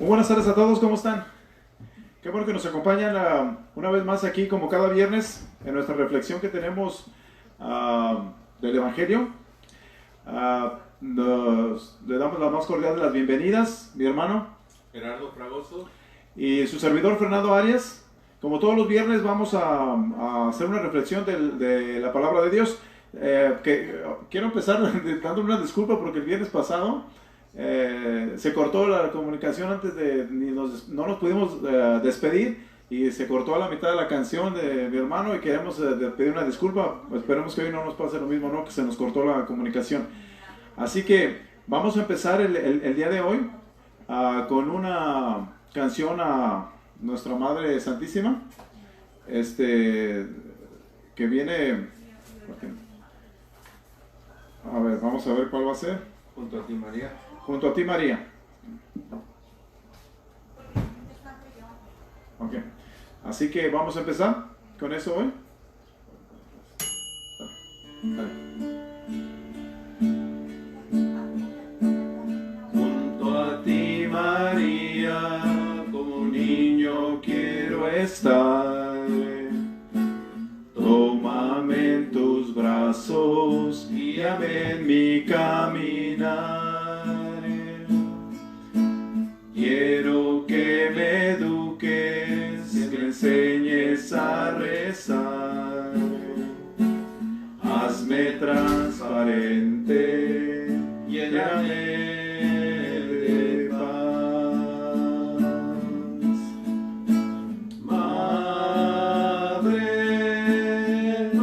Muy buenas tardes a todos, ¿cómo están? Qué bueno que nos acompañan una vez más aquí, como cada viernes, en nuestra reflexión que tenemos del Evangelio. Le damos la más cordial de las bienvenidas, mi hermano Gerardo Fragoso y su servidor Fernando Arias. Como todos los viernes vamos a hacer una reflexión de la palabra de Dios. Quiero empezar dando una disculpa porque el viernes pasado se cortó la comunicación antes de no nos pudimos despedir y se cortó a la mitad de la canción de mi hermano y queremos pedir una disculpa. Esperemos que hoy no nos pase lo mismo, ¿no? Que se nos cortó la comunicación. Así que vamos a empezar el día de hoy con una canción a nuestra Madre Santísima, que viene, a ver, vamos a ver cuál va a ser. junto a ti, María. Junto a ti, María. Ok. Así que vamos a empezar con eso hoy. Dale. Junto a ti, María, como un niño quiero estar. Tómame en tus brazos, guíame en mi caminar. Quiero que me eduques, que me enseñes a rezar. Hazme transparente, lléname de paz. Madre, madre, madre,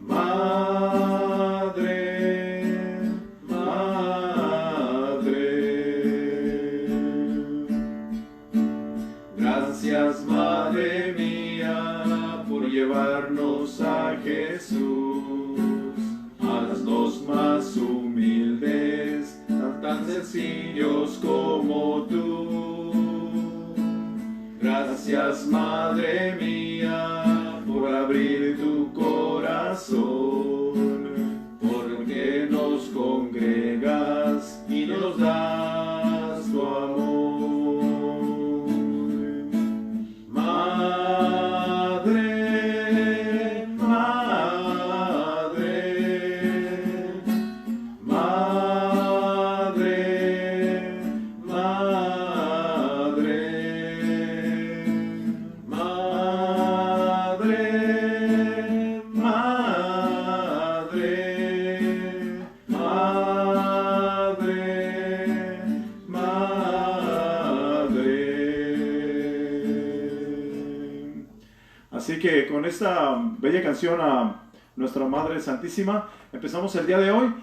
madre, madre, Gracias, Madre mía, por llevarnos a Jesús. Haznos más humildes, tan sencillos como tú. Gracias, Madre mía, por abrir tu corazón, porque nos congregas y nos das tu amor. Madre, madre, madre, madre, madre, madre, madre. Así que con esta bella canción a nuestra Madre Santísima empezamos el día de hoy.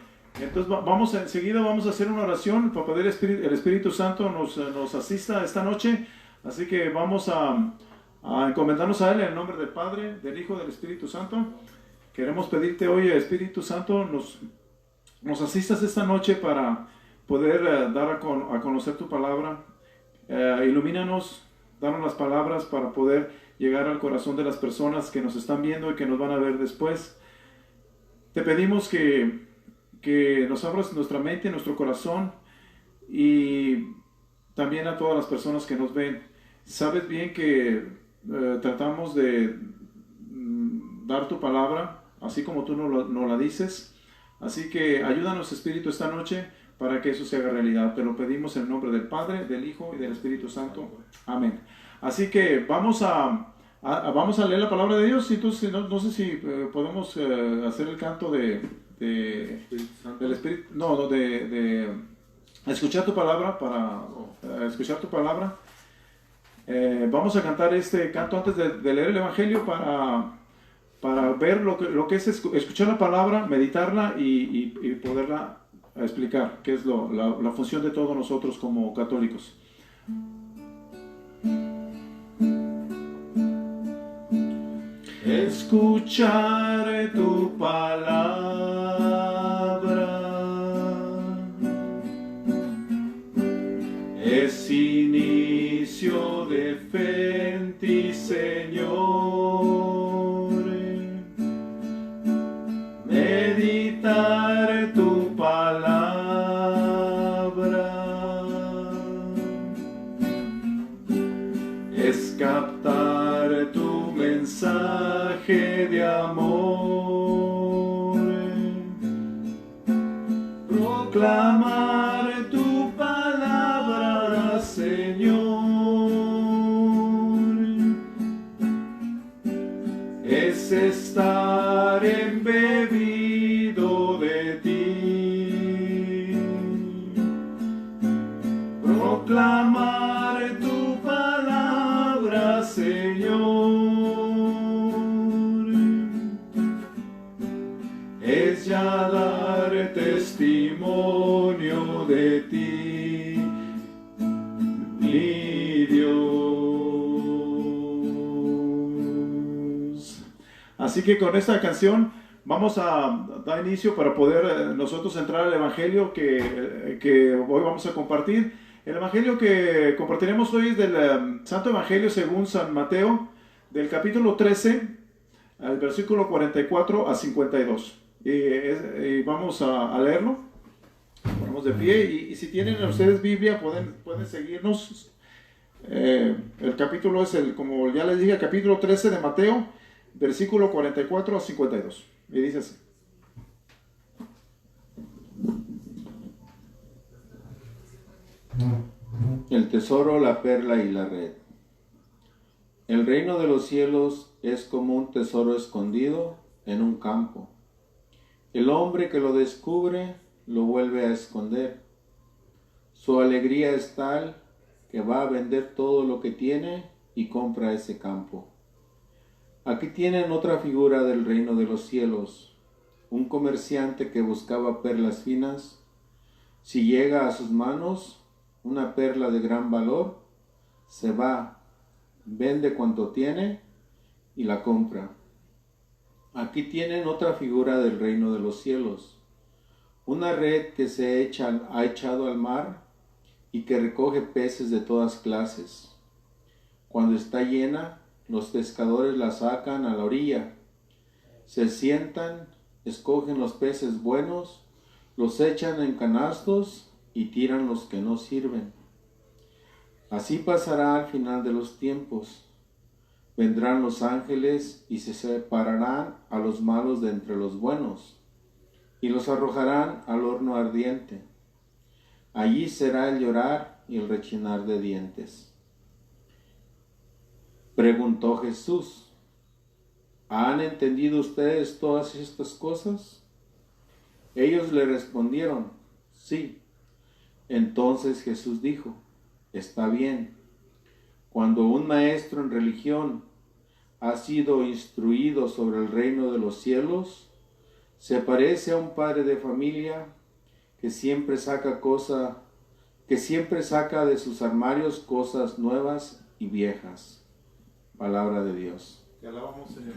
Entonces enseguida vamos a hacer una oración para poder el Espíritu Santo nos asista esta noche. Así que vamos a encomendarnos a Él en el nombre del Padre, del Hijo y del Espíritu Santo. Queremos pedirte hoy, Espíritu Santo, nos asistas esta noche para poder dar a conocer tu palabra. Ilumínanos, danos las palabras para poder llegar al corazón de las personas que nos están viendo y que nos van a ver después. Te pedimos que nos abras nuestra mente, nuestro corazón y también a todas las personas que nos ven. Sabes bien que tratamos de dar tu palabra así como tú nos la dices. Así que ayúdanos, Espíritu, esta noche para que eso se haga realidad. Te lo pedimos en el nombre del Padre, del Hijo y del Espíritu Santo. Amén. Así que vamos a leer la palabra de Dios. Entonces, no sé si podemos hacer el canto del Espíritu, de escuchar tu palabra, para escuchar tu palabra. Vamos a cantar este canto antes de leer el Evangelio para ver lo que es escuchar la palabra, meditarla y poderla explicar, que es la función de todos nosotros como católicos. Escucharé tu palabra de amor, proclamar tu palabra, Señor, es estar embebido de ti, proclamar tu palabra, Señor, es ya dar testimonio de ti, mi Dios. Así que con esta canción vamos a dar inicio para poder nosotros entrar al Evangelio que hoy vamos a compartir. El Evangelio que compartiremos hoy es del Santo Evangelio según San Mateo, del capítulo 13, al versículo 44 a 52. Y vamos a leerlo. Ponemos de pie y si tienen ustedes Biblia pueden seguirnos. El capítulo es, como ya les dije, el capítulo 13 de Mateo, versículo 44 a 52. Y dice así. El tesoro, la perla y la red. El reino de los cielos es como un tesoro escondido en un campo. El hombre que lo descubre lo vuelve a esconder. Su alegría es tal que va a vender todo lo que tiene y compra ese campo. Aquí tienen otra figura del reino de los cielos. Un comerciante que buscaba perlas finas. Si llega a sus manos una perla de gran valor, se va, vende cuanto tiene y la compra. Aquí tienen otra figura del reino de los cielos. Una red que ha echado al mar y que recoge peces de todas clases. Cuando está llena, los pescadores la sacan a la orilla. Se sientan, escogen los peces buenos, los echan en canastos y tiran los que no sirven. Así pasará al final de los tiempos. Vendrán los ángeles y se separarán a los malos de entre los buenos, y los arrojarán al horno ardiente. Allí será el llorar y el rechinar de dientes. Preguntó Jesús: ¿han entendido ustedes todas estas cosas? Ellos le respondieron: sí. Entonces Jesús dijo: está bien. Cuando un maestro en religión ha sido instruido sobre el reino de los cielos, se parece a un padre de familia que siempre saca de sus armarios cosas nuevas y viejas. Palabra de Dios. Te alabamos, Señor.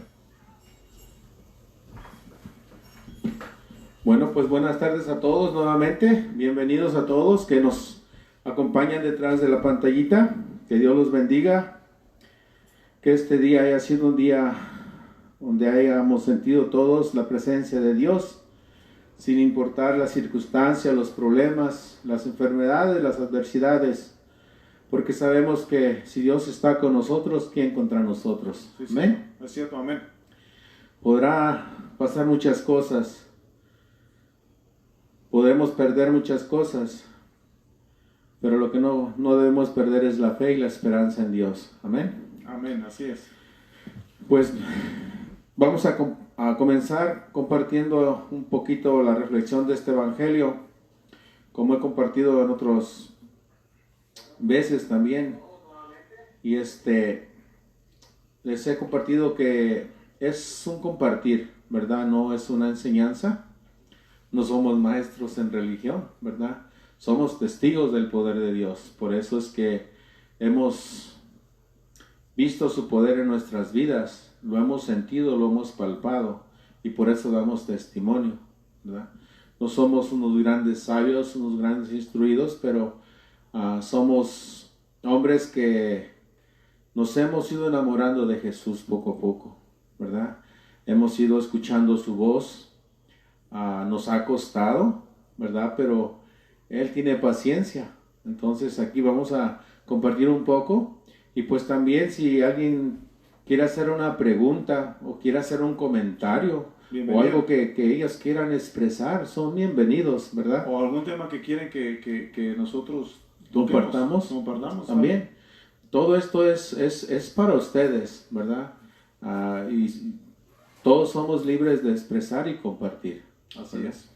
Bueno, pues buenas tardes a todos nuevamente. Bienvenidos a todos que nos acompañan detrás de la pantallita. Que Dios los bendiga. Que este día haya sido un día donde hayamos sentido todos la presencia de Dios, sin importar las circunstancias, los problemas, las enfermedades, las adversidades, porque sabemos que si Dios está con nosotros, ¿quién contra nosotros? Sí, ¿Amén? Es cierto, amén. Podrá pasar muchas cosas, podemos perder muchas cosas, pero lo que no debemos perder es la fe y la esperanza en Dios. Amén. Amén, así es. Pues vamos a comenzar compartiendo un poquito la reflexión de este evangelio, como he compartido en otras veces también. Y les he compartido que es un compartir, ¿verdad? No es una enseñanza. No somos maestros en religión, ¿verdad? Somos testigos del poder de Dios. Por eso es que hemos visto su poder en nuestras vidas, lo hemos sentido, lo hemos palpado, y por eso damos testimonio, ¿verdad? No somos unos grandes sabios, unos grandes instruidos, pero somos hombres que nos hemos ido enamorando de Jesús poco a poco, ¿verdad? Hemos ido escuchando su voz, nos ha costado, ¿verdad? Pero Él tiene paciencia. Entonces aquí vamos a compartir un poco. Y pues también si alguien quiere hacer una pregunta o quiere hacer un comentario o algo que ellas quieran expresar, son bienvenidos, ¿verdad? O algún tema que quieren que nosotros compartamos también. ¿Sabes? Todo esto es para ustedes, ¿verdad? Y todos somos libres de expresar y compartir. Así es.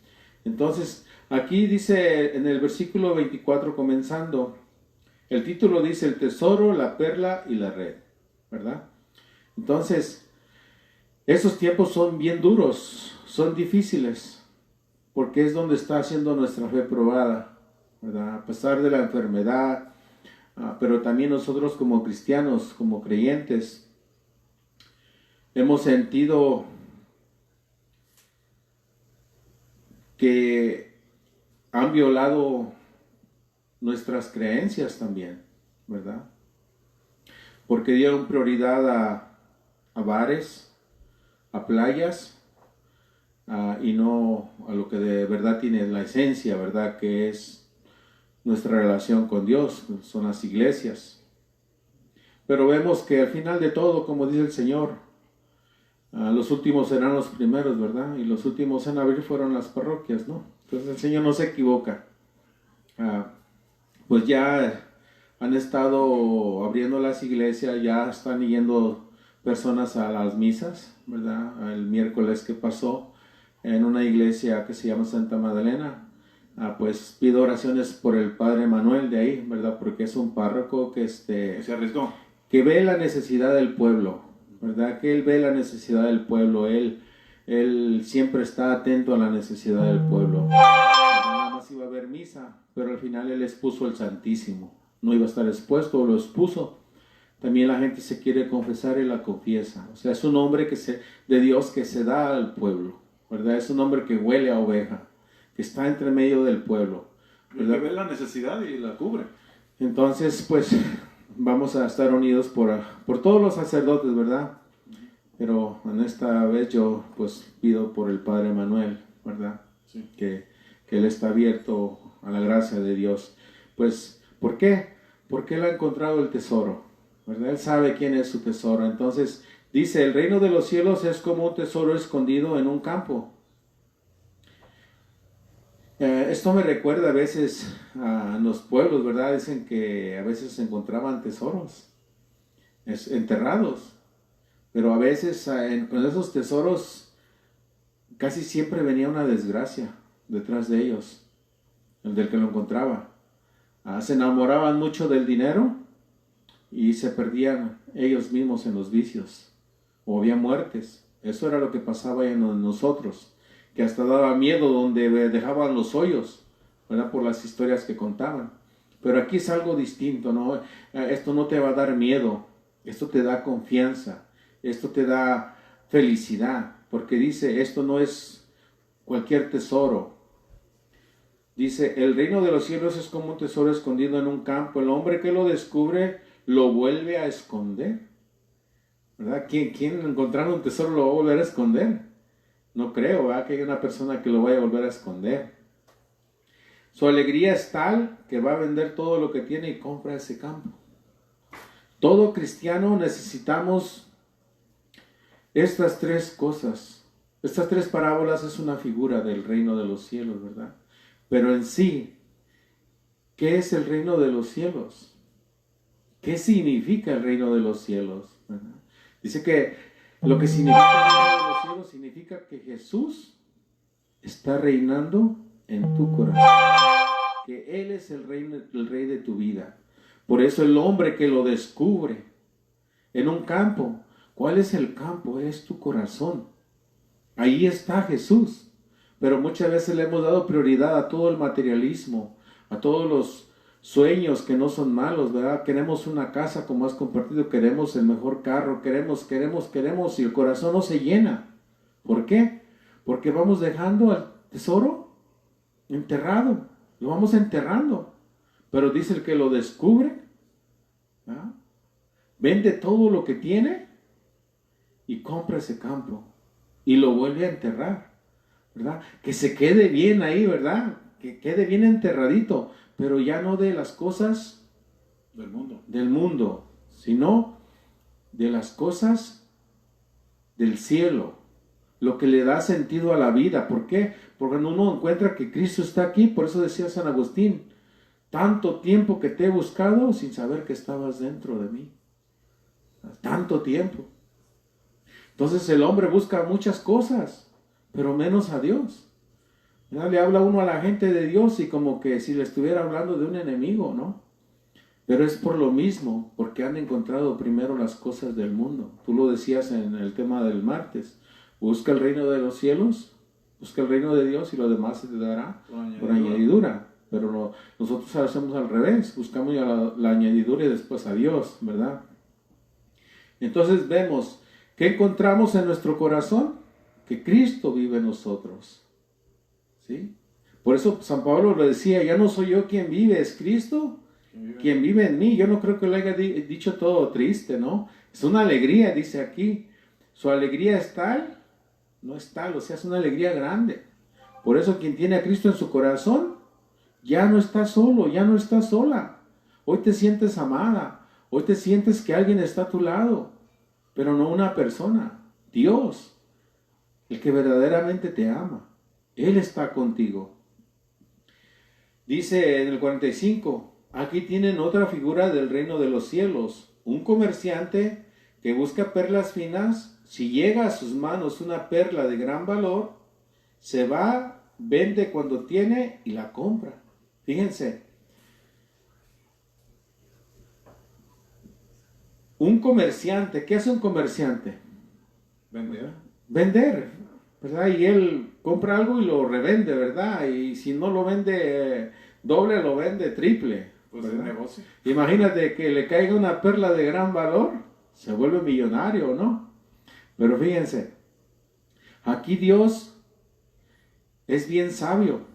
Entonces, aquí dice en el versículo 24 comenzando, el título dice el tesoro, la perla y la red, ¿verdad? Entonces, esos tiempos son bien duros, son difíciles, porque es donde está siendo nuestra fe probada, ¿verdad? A pesar de la enfermedad, pero también nosotros como cristianos, como creyentes, hemos sentido que han violado nuestras creencias también, ¿verdad? Porque dieron prioridad a bares, a playas, y no a lo que de verdad tiene la esencia, ¿verdad? Que es nuestra relación con Dios, son las iglesias. Pero vemos que al final de todo, como dice el Señor, los últimos serán los primeros, ¿verdad? Y los últimos en abrir fueron las parroquias, ¿no? Entonces el Señor no se equivoca. Pues ya han estado abriendo las iglesias, ya están yendo personas a las misas, ¿verdad? El miércoles que pasó en una iglesia que se llama Santa Magdalena, pues pido oraciones por el Padre Manuel de ahí, ¿verdad? Porque es un párroco que se arriesgó, que ve la necesidad del pueblo, ¿verdad? Que él ve la necesidad del pueblo, él siempre está atento a la necesidad del pueblo. Nada más iba a haber misa, pero al final él expuso el Santísimo, no iba a estar expuesto, lo expuso. También la gente se quiere confesar y la confiesa. O sea, es un hombre de Dios que se da al pueblo, ¿verdad? Es un hombre que huele a oveja, que está entre medio del pueblo, ¿verdad? Que ve la necesidad y la cubre. Entonces, pues, vamos a estar unidos por todos los sacerdotes, ¿verdad? Pero en esta vez yo, pues, pido por el Padre Manuel, ¿verdad? Sí. Que él está abierto a la gracia de Dios. Pues, ¿por qué? Porque él ha encontrado el tesoro, ¿verdad? Él sabe quién es su tesoro. Entonces, dice, el reino de los cielos es como un tesoro escondido en un campo. Esto me recuerda a veces a los pueblos, ¿verdad? Dicen que a veces se encontraban tesoros enterrados, pero a veces con esos tesoros casi siempre venía una desgracia detrás de ellos, el del que lo encontraba. Se enamoraban mucho del dinero y se perdían ellos mismos en los vicios, o había muertes. Eso era lo que pasaba en nosotros, que hasta daba miedo donde dejaban los hoyos, ¿verdad? Por las historias que contaban. Pero aquí es algo distinto, ¿no? Esto no te va a dar miedo, esto te da confianza, esto te da felicidad, porque dice, esto no es cualquier tesoro. Dice, el reino de los cielos es como un tesoro escondido en un campo, el hombre que lo descubre lo vuelve a esconder, ¿verdad? ¿Quién encontrando un tesoro lo va a volver a esconder? No creo, ¿verdad? Que haya una persona que lo vaya a volver a esconder. Su alegría es tal que va a vender todo lo que tiene y compra ese campo. Todo cristiano necesitamos estas tres cosas. Estas tres parábolas es una figura del reino de los cielos, ¿verdad? Pero en sí, ¿qué es el reino de los cielos? ¿Qué significa el reino de los cielos? ¿Verdad? Dice que lo que significa el reino de los cielos significa que Jesús está reinando en tu corazón. Que Él es el rey de tu vida. Por eso el hombre que lo descubre en un campo, ¿cuál es el campo? Es tu corazón. Ahí está Jesús. Pero muchas veces le hemos dado prioridad a todo el materialismo, a todos los sueños que no son malos, ¿verdad? Queremos una casa, como has compartido, queremos el mejor carro, queremos, y el corazón no se llena. ¿Por qué? Porque vamos dejando al tesoro enterrado, lo vamos enterrando. Pero dice el que lo descubre, ¿verdad? Vende todo lo que tiene y compra ese campo y lo vuelve a enterrar, ¿verdad? Que se quede bien ahí, ¿verdad? Que quede bien enterradito, pero ya no de las cosas del mundo, sino de las cosas del cielo, lo que le da sentido a la vida. ¿Por qué? Porque cuando uno encuentra que Cristo está aquí, por eso decía San Agustín, tanto tiempo que te he buscado sin saber que estabas dentro de mí. Tanto tiempo. Entonces el hombre busca muchas cosas, pero menos a Dios. ¿Ya? Le habla uno a la gente de Dios y como que si le estuviera hablando de un enemigo, ¿no? Pero es por lo mismo, porque han encontrado primero las cosas del mundo. Tú lo decías en el tema del martes. Busca el reino de los cielos, busca el reino de Dios y lo demás se te dará por añadidura. Pero nosotros hacemos al revés, buscamos ya la añadidura y después a Dios, ¿verdad? Entonces vemos, ¿qué encontramos en nuestro corazón? Que Cristo vive en nosotros. ¿Sí? Por eso San Pablo lo decía, ya no soy yo quien vive, es Cristo quien vive en mí. Yo no creo que lo haya dicho todo triste, ¿no? Es una alegría, dice aquí. Su alegría es tal, no es tal, o sea, es una alegría grande. Por eso quien tiene a Cristo en su corazón, ya no está solo, ya no está sola. Hoy te sientes amada, hoy te sientes que alguien está a tu lado, pero no una persona, Dios, el que verdaderamente te ama. Él está contigo. Dice en el 45, aquí tienen otra figura del reino de los cielos. Un comerciante que busca perlas finas, si llega a sus manos una perla de gran valor, se va, vende cuando tiene y la compra. Fíjense, un comerciante, ¿qué hace un comerciante? Vender, ¿verdad? Y él compra algo y lo revende, ¿verdad? Y si no lo vende doble, lo vende triple. Pues es negocio. Imagínate que le caiga una perla de gran valor, se vuelve millonario, ¿no? Pero fíjense, aquí Dios es bien sabio.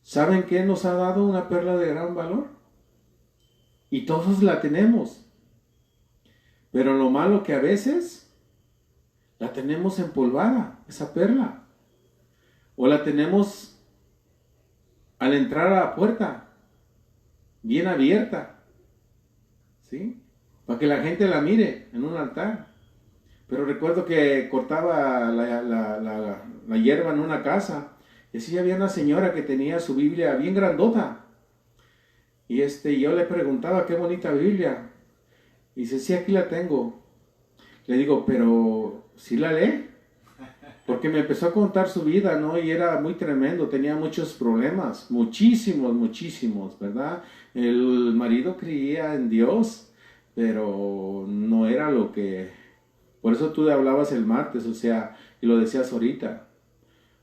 ¿Saben qué nos ha dado una perla de gran valor? Y todos la tenemos. Pero lo malo que a veces la tenemos empolvada, esa perla. O la tenemos al entrar a la puerta, bien abierta, ¿sí? Para que la gente la mire en un altar. Pero recuerdo que cortaba la hierba en una casa. Y así había una señora que tenía su Biblia bien grandota. Y yo le preguntaba, qué bonita Biblia. Y dice, sí, aquí la tengo. Le digo, pero ¿sí la lee? Porque me empezó a contar su vida, ¿no? Y era muy tremendo, tenía muchos problemas, muchísimos, ¿verdad? El marido creía en Dios, pero no era lo que... Por eso tú hablabas el martes, o sea, y lo decías ahorita.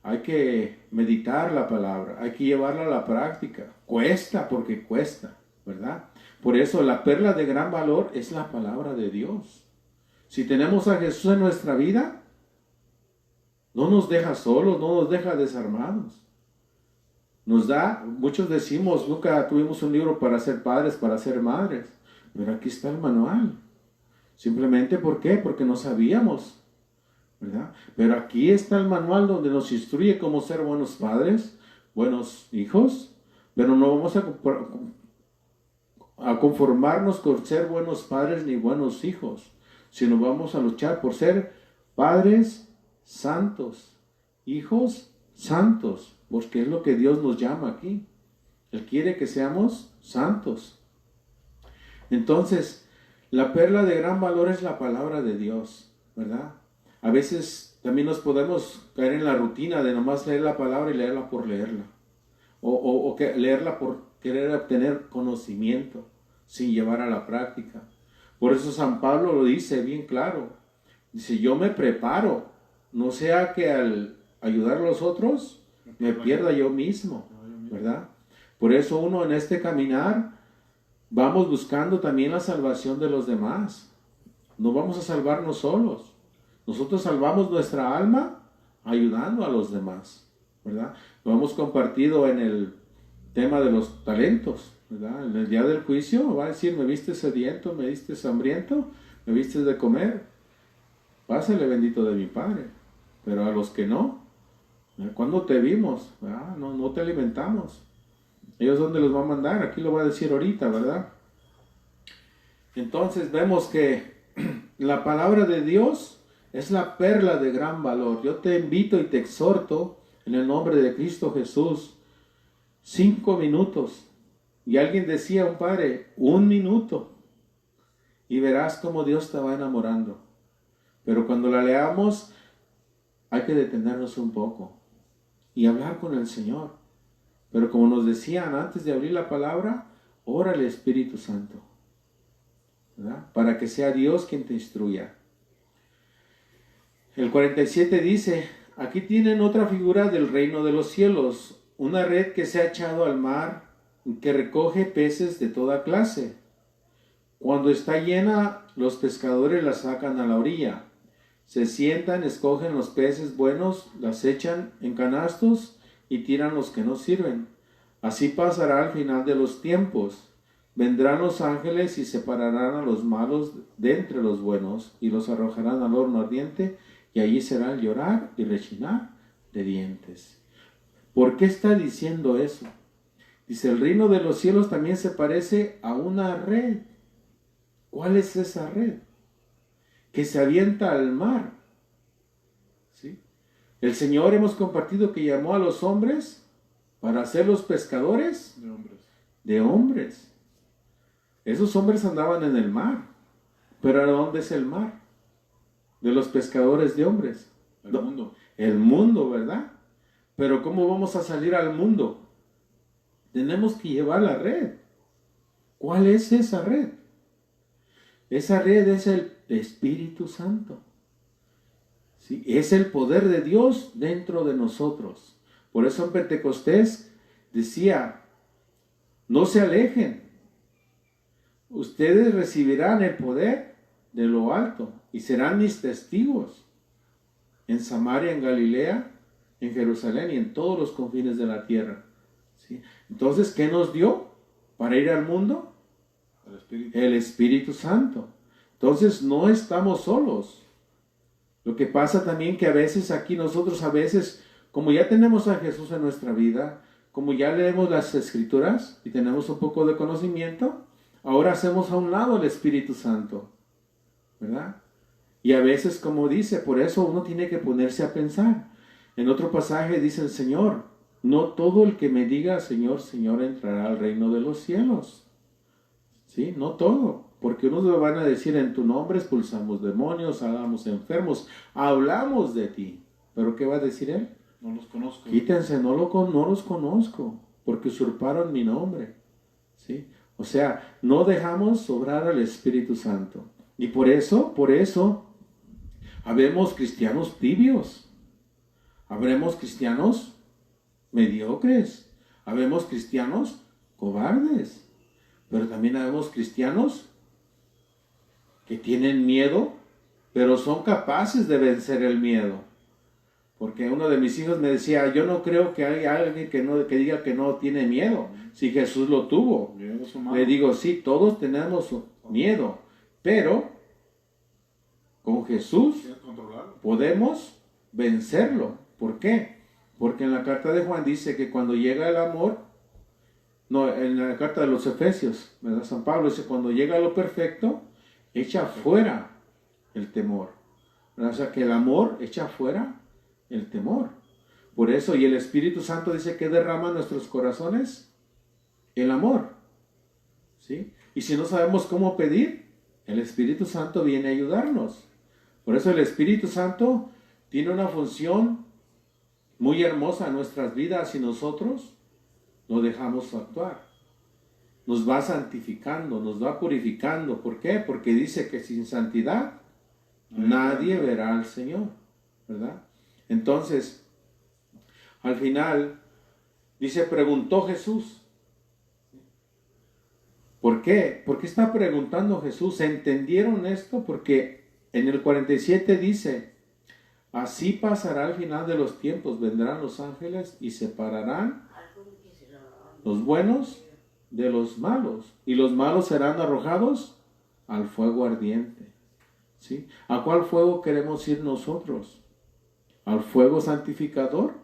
Hay que meditar la palabra, hay que llevarla a la práctica. Cuesta porque cuesta, ¿verdad? Por eso la perla de gran valor es la palabra de Dios. Si tenemos a Jesús en nuestra vida, no nos deja solos, no nos deja desarmados. Nos da, muchos decimos, nunca tuvimos un libro para ser padres, para ser madres, pero aquí está el manual. Simplemente, ¿por qué? Porque no sabíamos, ¿verdad? Pero aquí está el manual donde nos instruye cómo ser buenos padres, buenos hijos, pero no vamos a conformarnos con ser buenos padres ni buenos hijos, sino vamos a luchar por ser padres santos, hijos santos, porque es lo que Dios nos llama aquí. Él quiere que seamos santos. Entonces, la perla de gran valor es la palabra de Dios, ¿verdad? A veces también nos podemos caer en la rutina de nomás leer la palabra y leerla por leerla. O leerla por querer obtener conocimiento sin llevar a la práctica. Por eso San Pablo lo dice bien claro. Dice, yo me preparo, no sea que al ayudar a los otros me pierda yo mismo, ¿verdad? Por eso uno en este caminar vamos buscando también la salvación de los demás. No vamos a salvarnos solos. Nosotros salvamos nuestra alma ayudando a los demás, ¿verdad? Lo hemos compartido en el tema de los talentos, ¿verdad? En el día del juicio va a decir, me viste sediento, me viste hambriento, me viste de comer. Pásale, bendito de mi Padre. Pero a los que no, ¿cuándo te vimos? No te alimentamos. ¿Ellos dónde los va a mandar? Aquí lo va a decir ahorita, ¿verdad? Entonces vemos que la palabra de Dios es la perla de gran valor. Yo te invito y te exhorto en el nombre de Cristo Jesús, 5 minutos. Y alguien decía, un padre, 1 minuto. Y verás cómo Dios te va enamorando. Pero cuando la leamos, hay que detenernos un poco y hablar con el Señor. Pero como nos decían antes de abrir la palabra, ora al Espíritu Santo, ¿verdad? Para que sea Dios quien te instruya. El 47 dice, aquí tienen otra figura del reino de los cielos, una red que se ha echado al mar, que recoge peces de toda clase. Cuando está llena, los pescadores la sacan a la orilla. Se sientan, escogen los peces buenos, las echan en canastos y tiran los que no sirven. Así pasará al final de los tiempos. Vendrán los ángeles y separarán a los malos de entre los buenos y los arrojarán al horno ardiente, y allí será el llorar y rechinar de dientes. ¿Por qué está diciendo eso? Dice, el reino de los cielos también se parece a una red. ¿Cuál es esa red? Que se avienta al mar. ¿Sí? El Señor, hemos compartido, que llamó a los hombres para ser los pescadores de hombres. Esos hombres andaban en el mar. Pero ¿a dónde es el mar? De los pescadores de hombres. El mundo. El mundo, ¿verdad? Pero ¿cómo vamos a salir al mundo? Tenemos que llevar la red. ¿Cuál es esa red? Esa red es el Espíritu Santo. ¿Sí? Es el poder de Dios dentro de nosotros. Por eso en Pentecostés decía, no se alejen. Ustedes recibirán el poder de lo alto y serán mis testigos en Samaria, en Galilea, en Jerusalén y en todos los confines de la tierra. ¿Sí? Entonces, ¿qué nos dio para ir al mundo? El Espíritu Santo. Entonces, no estamos solos. Lo que pasa también que a veces aquí nosotros, como ya tenemos a Jesús en nuestra vida, como ya leemos las Escrituras y tenemos un poco de conocimiento, ahora hacemos a un lado el Espíritu Santo, ¿verdad? Y a veces, como dice, por eso uno tiene que ponerse a pensar. En otro pasaje dice el Señor, no todo el que me diga Señor, Señor entrará al reino de los cielos. ¿Sí? No todo. Porque unos me van a decir, en tu nombre expulsamos demonios, hagamos enfermos, hablamos de ti. ¿Pero qué va a decir él? No los conozco. Quítense, no los conozco, porque usurparon mi nombre. ¿Sí? O sea, no dejamos obrar al Espíritu Santo. Y por eso, habemos cristianos tibios. Habremos cristianos mediocres. Habemos cristianos cobardes. Pero también habemos cristianos que tienen miedo, pero son capaces de vencer el miedo. Porque uno de mis hijos me decía, yo no creo que haya alguien que diga que no tiene miedo, si Jesús lo tuvo. Le digo, sí, todos tenemos miedo, pero con Jesús podemos vencerlo. ¿Por qué? Porque en la carta de Juan dice que cuando llega el amor, en la carta de los Efesios, ¿verdad? San Pablo dice, cuando llega lo perfecto, echa fuera el temor. ¿Verdad? O sea, que el amor echa fuera el temor. Por eso, y el Espíritu Santo dice que derrama en nuestros corazones el amor. ¿Sí? Y si no sabemos cómo pedir, el Espíritu Santo viene a ayudarnos. Por eso el Espíritu Santo tiene una función muy hermosa en nuestras vidas y nosotros lo dejamos actuar. Nos va santificando, nos va purificando. ¿Por qué? Porque dice que sin santidad nadie verá al Señor, ¿verdad? Entonces, al final, dice, preguntó Jesús. ¿Por qué? ¿Por qué está preguntando Jesús? ¿Entendieron esto? Porque en el 47 dice, así pasará al final de los tiempos, vendrán los ángeles y separarán los buenos de los malos, y los malos serán arrojados al fuego ardiente. ¿Sí? ¿A cuál fuego queremos ir nosotros? ¿Al fuego santificador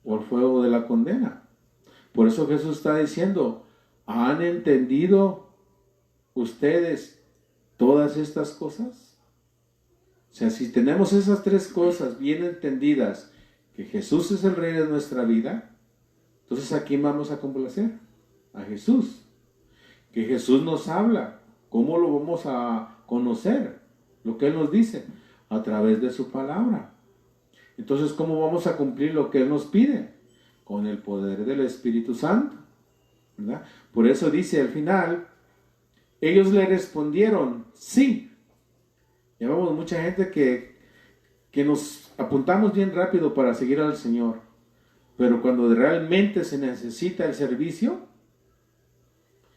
o al fuego de la condena? Por eso Jesús está diciendo, ¿han entendido ustedes todas estas cosas? O sea, si tenemos esas tres cosas bien entendidas, que Jesús es el Rey de nuestra vida, entonces ¿a quién vamos a complacer? A Jesús. Que Jesús nos habla. ¿Cómo lo vamos a conocer? Lo que Él nos dice, a través de su palabra. Entonces, ¿cómo vamos a cumplir lo que Él nos pide? Con el poder del Espíritu Santo, ¿verdad? Por eso dice al final, ellos le respondieron, sí. Ya vemos mucha gente que nos apuntamos bien rápido para seguir al Señor, pero cuando realmente se necesita el servicio,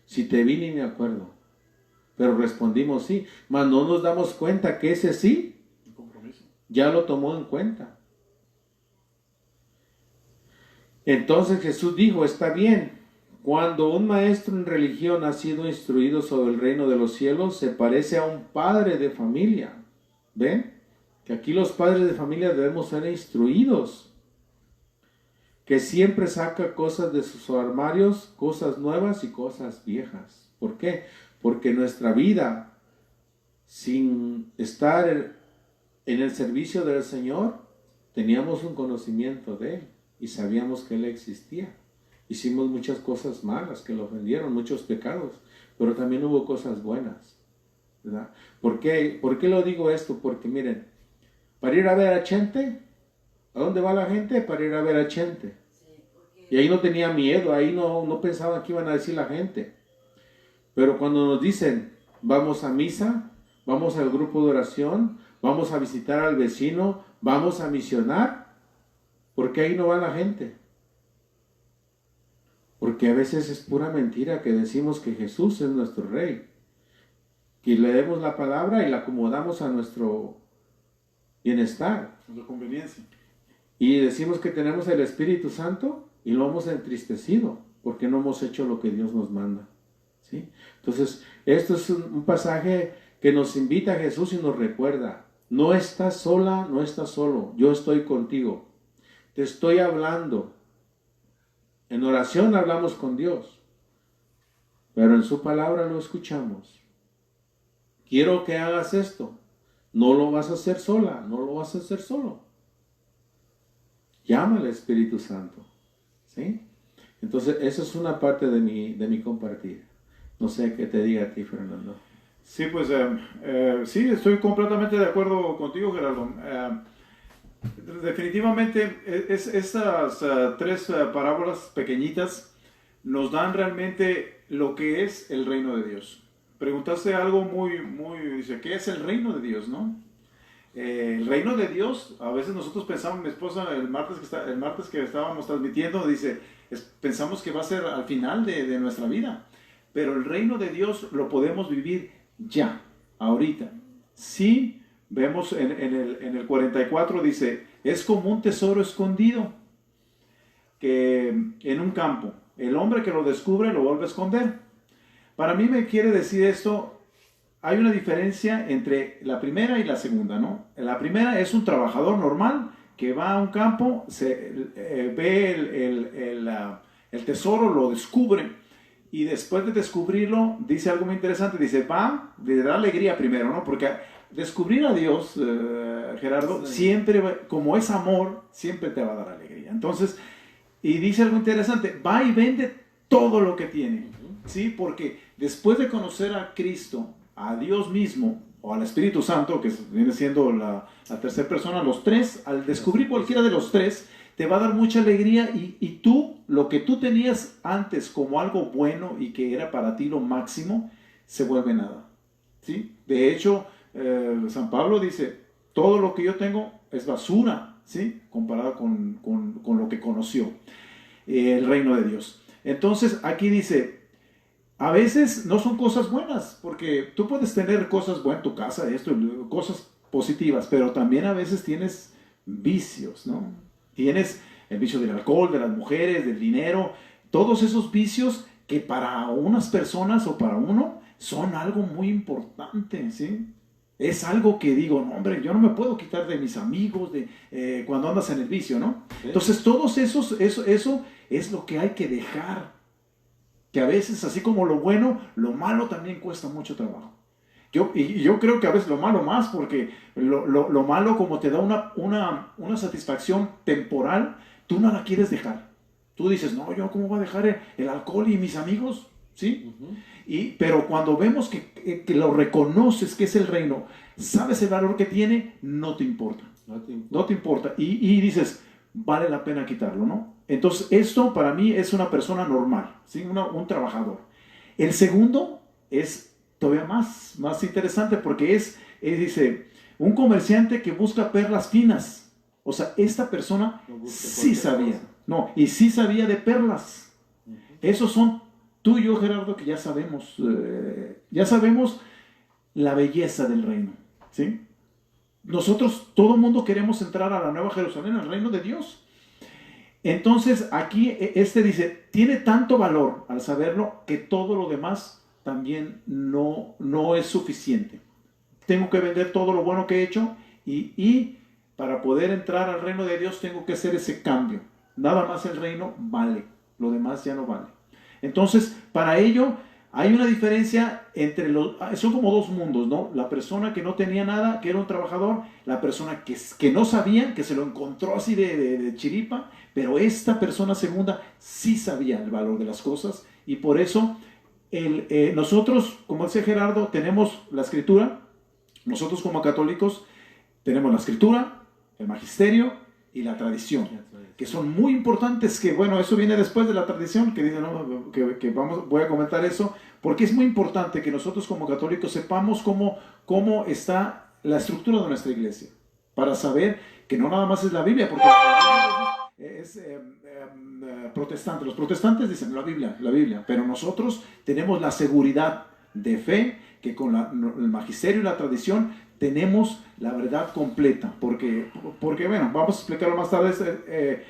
si te vi ni me acuerdo, pero respondimos sí, mas no nos damos cuenta que ese sí ya lo tomó en cuenta. Entonces Jesús dijo, está bien, cuando un maestro en religión ha sido instruido sobre el reino de los cielos, se parece a un padre de familia. ¿Ven? Que aquí los padres de familia debemos ser instruidos. Que siempre saca cosas de sus armarios, cosas nuevas y cosas viejas. ¿Por qué? Porque nuestra vida, sin estar en el servicio del Señor, teníamos un conocimiento de Él y sabíamos que Él existía. Hicimos muchas cosas malas que lo ofendieron, muchos pecados, pero también hubo cosas buenas, ¿verdad? ¿Por qué lo digo esto? Porque miren, para ir a ver a Chente, ¿a dónde va la gente? Para ir a ver a Chente. Y ahí no tenía miedo, ahí no pensaban que iban a decir la gente. Pero cuando nos dicen, vamos a misa, vamos al grupo de oración, vamos a visitar al vecino, vamos a misionar, ¿por qué ahí no va la gente? Porque a veces es pura mentira que decimos que Jesús es nuestro Rey. Que leemos la palabra y la acomodamos a nuestro bienestar. A su conveniencia. Y decimos que tenemos el Espíritu Santo y lo hemos entristecido porque no hemos hecho lo que Dios nos manda. ¿Sí? Entonces, esto es un pasaje que nos invita a Jesús y nos recuerda, no estás sola, no estás solo, yo estoy contigo. Te estoy hablando. En oración hablamos con Dios, pero en su palabra lo escuchamos. Quiero que hagas esto. No lo vas a hacer sola, no lo vas a hacer solo. Llama al Espíritu Santo. ¿Sí? Entonces, eso es una parte de mi compartir. No sé qué te diga a ti, Fernando. Sí, pues sí, estoy completamente de acuerdo contigo, Gerardo. Definitivamente, estas tres parábolas pequeñitas nos dan realmente lo que es el reino de Dios. Preguntaste algo dice, ¿qué es el reino de Dios, no? El reino de Dios, a veces nosotros pensamos, mi esposa el martes que estábamos transmitiendo, dice, pensamos que va a ser al final de nuestra vida, pero el reino de Dios lo podemos vivir ya, ahorita. Sí, vemos en el 44 dice, es como un tesoro escondido que en un campo, el hombre que lo descubre lo vuelve a esconder. Para mí me quiere decir esto. Hay una diferencia entre la primera y la segunda, ¿no? La primera es un trabajador normal que va a un campo, ve el tesoro, lo descubre y después de descubrirlo dice algo muy interesante, dice, le da alegría primero, ¿no? Porque descubrir a Dios, Gerardo, sí, siempre, como es amor, siempre te va a dar alegría. Entonces, y dice algo interesante, va y vende todo lo que tiene, ¿sí? Porque después de conocer a Cristo, a Dios mismo o al Espíritu Santo, que viene siendo la tercera persona, los tres, al descubrir cualquiera de los tres, te va a dar mucha alegría y tú, lo que tú tenías antes como algo bueno y que era para ti lo máximo, se vuelve nada, ¿sí? De hecho, San Pablo dice, todo lo que yo tengo es basura, ¿sí? Comparado con lo que conoció el reino de Dios. Entonces, aquí dice, a veces no son cosas buenas, porque tú puedes tener cosas buenas en tu casa, cosas positivas, pero también a veces tienes vicios, ¿no? Tienes el vicio del alcohol, de las mujeres, del dinero, todos esos vicios que para unas personas o para uno son algo muy importante, ¿sí? Es algo que digo, no, hombre, yo no me puedo quitar de mis amigos, cuando andas en el vicio, ¿no? Sí. Entonces, todos eso es lo que hay que dejar. que a veces, así como lo bueno, lo malo también cuesta mucho trabajo. Yo creo que a veces lo malo más, porque lo malo, como te da una satisfacción temporal, tú no la quieres dejar. Tú dices, no, yo cómo voy a dejar el alcohol y mis amigos, ¿sí? Pero cuando vemos que lo reconoces, que es el reino, sabes el valor que tiene, no te importa. No te importa. Y dices, vale la pena quitarlo, ¿no? Entonces, esto para mí es una persona normal, ¿sí? Un trabajador. El segundo es todavía más interesante, porque dice, un comerciante que busca perlas finas. O sea, esta persona sí sabía. No, y sí sabía de perlas. Esos son tú y yo, Gerardo, que ya sabemos la belleza del reino, ¿sí? Nosotros, todo el mundo queremos entrar a la Nueva Jerusalén, al reino de Dios. Entonces, aquí dice, tiene tanto valor al saberlo que todo lo demás también no es suficiente. Tengo que vender todo lo bueno que he hecho y para poder entrar al reino de Dios tengo que hacer ese cambio. Nada más el reino vale, lo demás ya no vale. Entonces, para ello hay una diferencia entre son como dos mundos, ¿no? La persona que no tenía nada, que era un trabajador, la persona que no sabía, que se lo encontró así de chiripa, pero esta persona segunda sí sabía el valor de las cosas, y por eso nosotros, como dice Gerardo, tenemos la Escritura. Nosotros como católicos tenemos la Escritura, el magisterio y la tradición, que son muy importantes, que bueno, eso viene después de la tradición, que dice, ¿no? Voy a comentar eso, porque es muy importante que nosotros como católicos sepamos cómo está la estructura de nuestra iglesia, para saber que no nada más es la Biblia, porque es protestante. Los protestantes dicen la Biblia, pero nosotros tenemos la seguridad de fe, que con el magisterio y la tradición tenemos la verdad completa, porque bueno, vamos a explicarlo más tarde.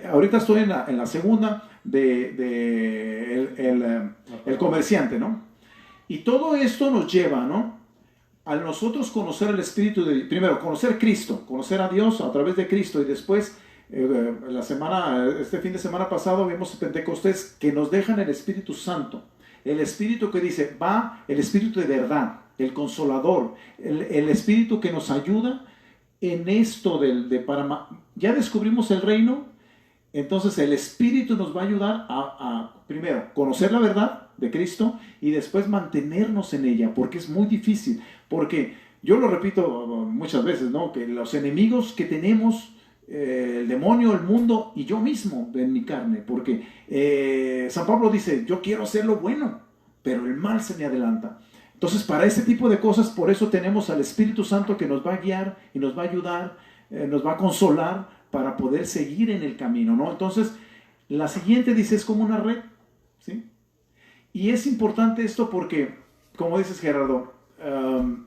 Ahorita estoy en la segunda el comerciante, ¿no? Y todo esto nos lleva, ¿no?, a nosotros conocer el Espíritu primero, conocer Cristo, conocer a Dios a través de Cristo, y después, este fin de semana pasado vimos Pentecostés, que nos dejan el Espíritu Santo, el Espíritu que dice, el Espíritu de verdad, el Consolador, el Espíritu que nos ayuda en esto ya descubrimos el reino. Entonces el Espíritu nos va a ayudar a primero conocer la verdad de Cristo y después mantenernos en ella, porque es muy difícil, porque yo lo repito muchas veces, ¿no?, que los enemigos que tenemos, el demonio, el mundo y yo mismo en mi carne, porque San Pablo dice, yo quiero hacer lo bueno, pero el mal se me adelanta. Entonces, para este tipo de cosas, por eso tenemos al Espíritu Santo, que nos va a guiar y nos va a ayudar, nos va a consolar para poder seguir en el camino, ¿no? Entonces, la siguiente dice, es como una red, ¿sí? Y es importante esto porque, como dices, Gerardo,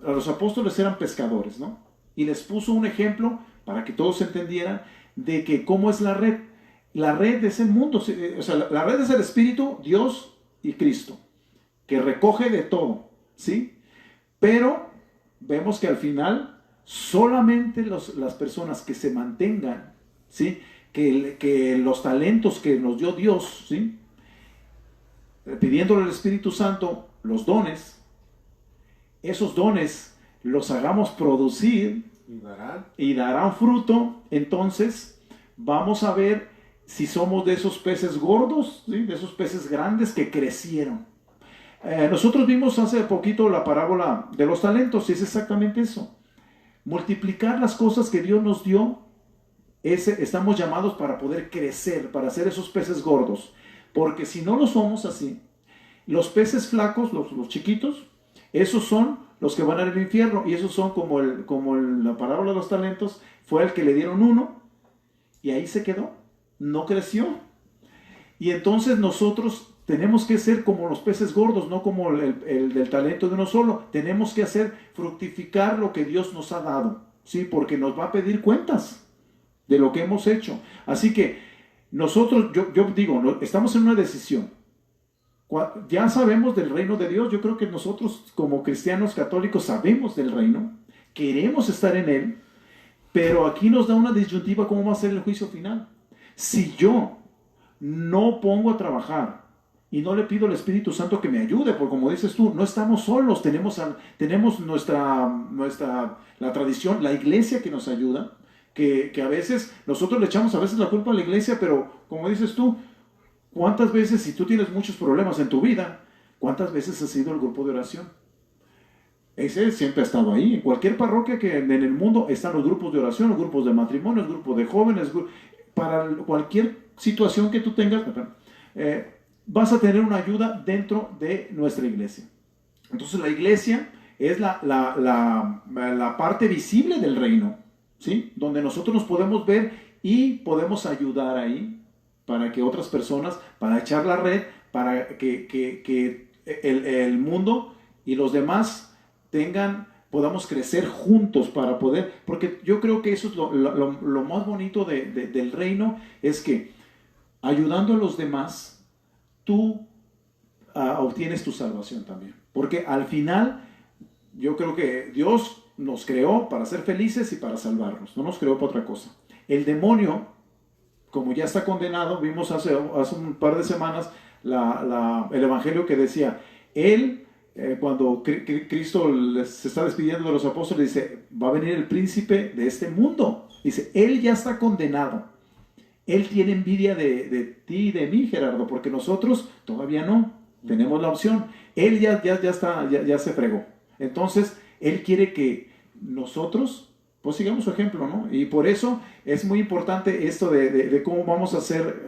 los apóstoles eran pescadores, ¿no? Y les puso un ejemplo para que todos entendieran de que cómo es la red. La red es el mundo, o sea, la red es el Espíritu, Dios y Cristo, que recoge de todo, ¿sí? Pero vemos que al final solamente las personas que se mantengan, ¿sí?, que los talentos que nos dio Dios, ¿sí?, pidiéndole al Espíritu Santo los dones, esos dones los hagamos producir y darán fruto. Entonces vamos a ver si somos de esos peces gordos, ¿sí?, de esos peces grandes que crecieron. Nosotros vimos hace poquito la parábola de los talentos, y es exactamente eso. Multiplicar las cosas que Dios nos dio, estamos llamados para poder crecer, para ser esos peces gordos. Porque si no lo somos así, los peces flacos, los chiquitos, esos son los que van al infierno, y esos son como la parábola de los talentos, fue el que le dieron uno, y ahí se quedó, no creció. Y entonces nosotros tenemos que ser como los peces gordos, no como el del talento de uno solo. Tenemos que hacer fructificar lo que Dios nos ha dado, ¿sí? Porque nos va a pedir cuentas de lo que hemos hecho. Así que nosotros, yo digo, estamos en una decisión. Ya sabemos del reino de Dios. Yo creo que nosotros como cristianos católicos sabemos del reino, queremos estar en él, pero aquí nos da una disyuntiva cómo va a ser el juicio final. Si yo no pongo a trabajar y no le pido al Espíritu Santo que me ayude, porque como dices tú, no estamos solos, tenemos la tradición, la iglesia que nos ayuda, que a veces nosotros le echamos a veces la culpa a la iglesia, pero como dices tú, ¿cuántas veces, si tú tienes muchos problemas en tu vida, cuántas veces has ido al grupo de oración? Ese siempre ha estado ahí. En cualquier parroquia que en el mundo están los grupos de oración, los grupos de matrimonio, los grupos de jóvenes, para cualquier situación que tú tengas, vas a tener una ayuda dentro de nuestra iglesia. Entonces la iglesia es la parte visible del reino, ¿sí? Donde nosotros nos podemos ver y podemos ayudar ahí para que otras personas, para echar la red, para que el mundo y los demás podamos crecer juntos para poder, porque yo creo que eso es lo más bonito del reino, es que ayudando a los demás, tú obtienes tu salvación también. Porque al final, yo creo que Dios nos creó para ser felices y para salvarnos, no nos creó para otra cosa. El demonio, como ya está condenado, vimos hace un par de semanas el evangelio que decía, cuando Cristo se está despidiendo de los apóstoles, dice, va a venir el príncipe de este mundo. Dice, él ya está condenado. Él tiene envidia de ti y de mí, Gerardo, porque nosotros todavía no tenemos la opción. Él ya se fregó. Entonces, él quiere que nosotros, pues sigamos su ejemplo, ¿no? Y por eso es muy importante esto de cómo vamos a ser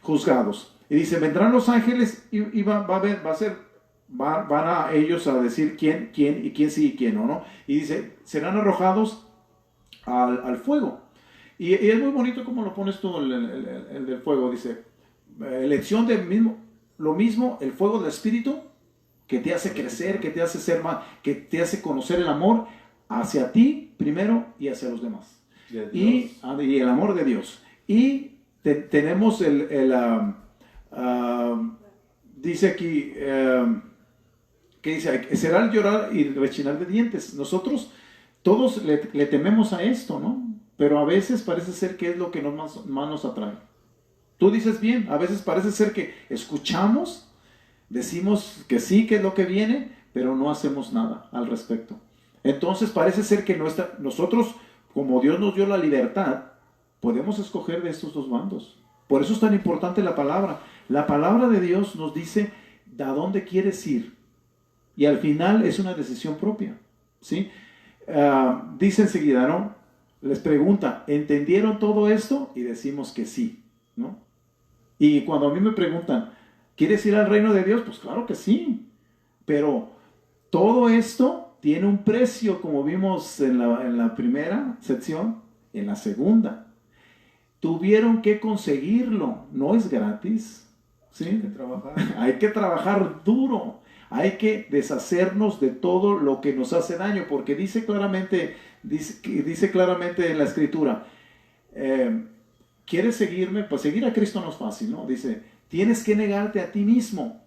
juzgados. Y dice, vendrán los ángeles y van a ellos a decir quién sí y quién no. Y dice, serán arrojados al fuego. Y es muy bonito como lo pones tú, el del fuego. Dice, elección lo mismo, el fuego del Espíritu, que te hace crecer, que te hace ser más, que te hace conocer el amor hacia ti primero y hacia los demás. Y el amor de Dios. Y tenemos dice aquí, que dice, será el llorar y rechinar de dientes. Nosotros todos le tememos a esto, ¿no? Pero a veces parece ser que es lo que más nos atrae. Tú dices bien, a veces parece ser que escuchamos, decimos que sí, que es lo que viene, pero no hacemos nada al respecto. Entonces parece ser que nosotros, como Dios nos dio la libertad, podemos escoger de estos dos bandos. Por eso es tan importante la palabra. La palabra de Dios nos dice a dónde quieres ir. Y al final es una decisión propia, ¿sí? Dice enseguida, ¿no? Les pregunta, ¿entendieron todo esto? Y decimos que sí, ¿no? Y cuando a mí me preguntan, ¿quieres ir al reino de Dios? Pues claro que sí. Pero todo esto tiene un precio, como vimos en la primera sección, en la segunda. Tuvieron que conseguirlo, no es gratis, ¿sí? Hay que trabajar. Hay que trabajar duro. Hay que deshacernos de todo lo que nos hace daño, porque dice claramente en la Escritura, ¿quieres seguirme? Pues seguir a Cristo no es fácil, ¿no? Dice, tienes que negarte a ti mismo,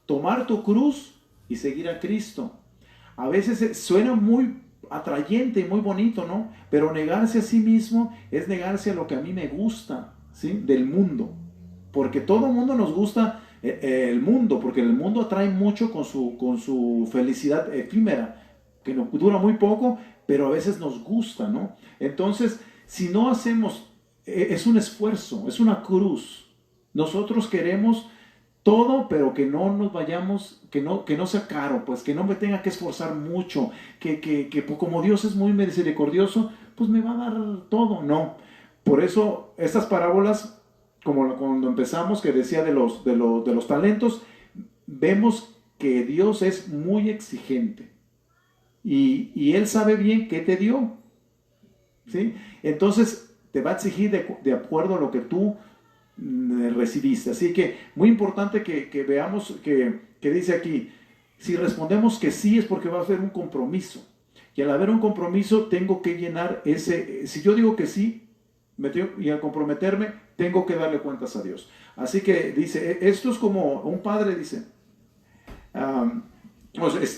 tomar tu cruz y seguir a Cristo. A veces suena muy atrayente y muy bonito, ¿no? Pero negarse a sí mismo es negarse a lo que a mí me gusta, ¿sí? Del mundo, porque todo el mundo nos gusta el mundo, porque el mundo atrae mucho con su felicidad efímera, que no dura muy poco, pero a veces nos gusta, ¿no? Entonces, si no hacemos, es un esfuerzo, es una cruz. Nosotros queremos todo, pero que no nos vayamos, que no sea caro, pues que no me tenga que esforzar mucho, que como Dios es muy misericordioso, pues me va a dar todo. No. Por eso estas parábolas, como cuando empezamos, que decía de los talentos, vemos que Dios es muy exigente y Él sabe bien qué te dio, ¿sí? Entonces te va a exigir de acuerdo a lo que tú recibiste. Así que muy importante que veamos que dice aquí, si respondemos que sí es porque va a haber un compromiso, y al haber un compromiso tengo que llenar si yo digo que sí, y al comprometerme tengo que darle cuentas a Dios. Así que dice, esto es como un padre dice,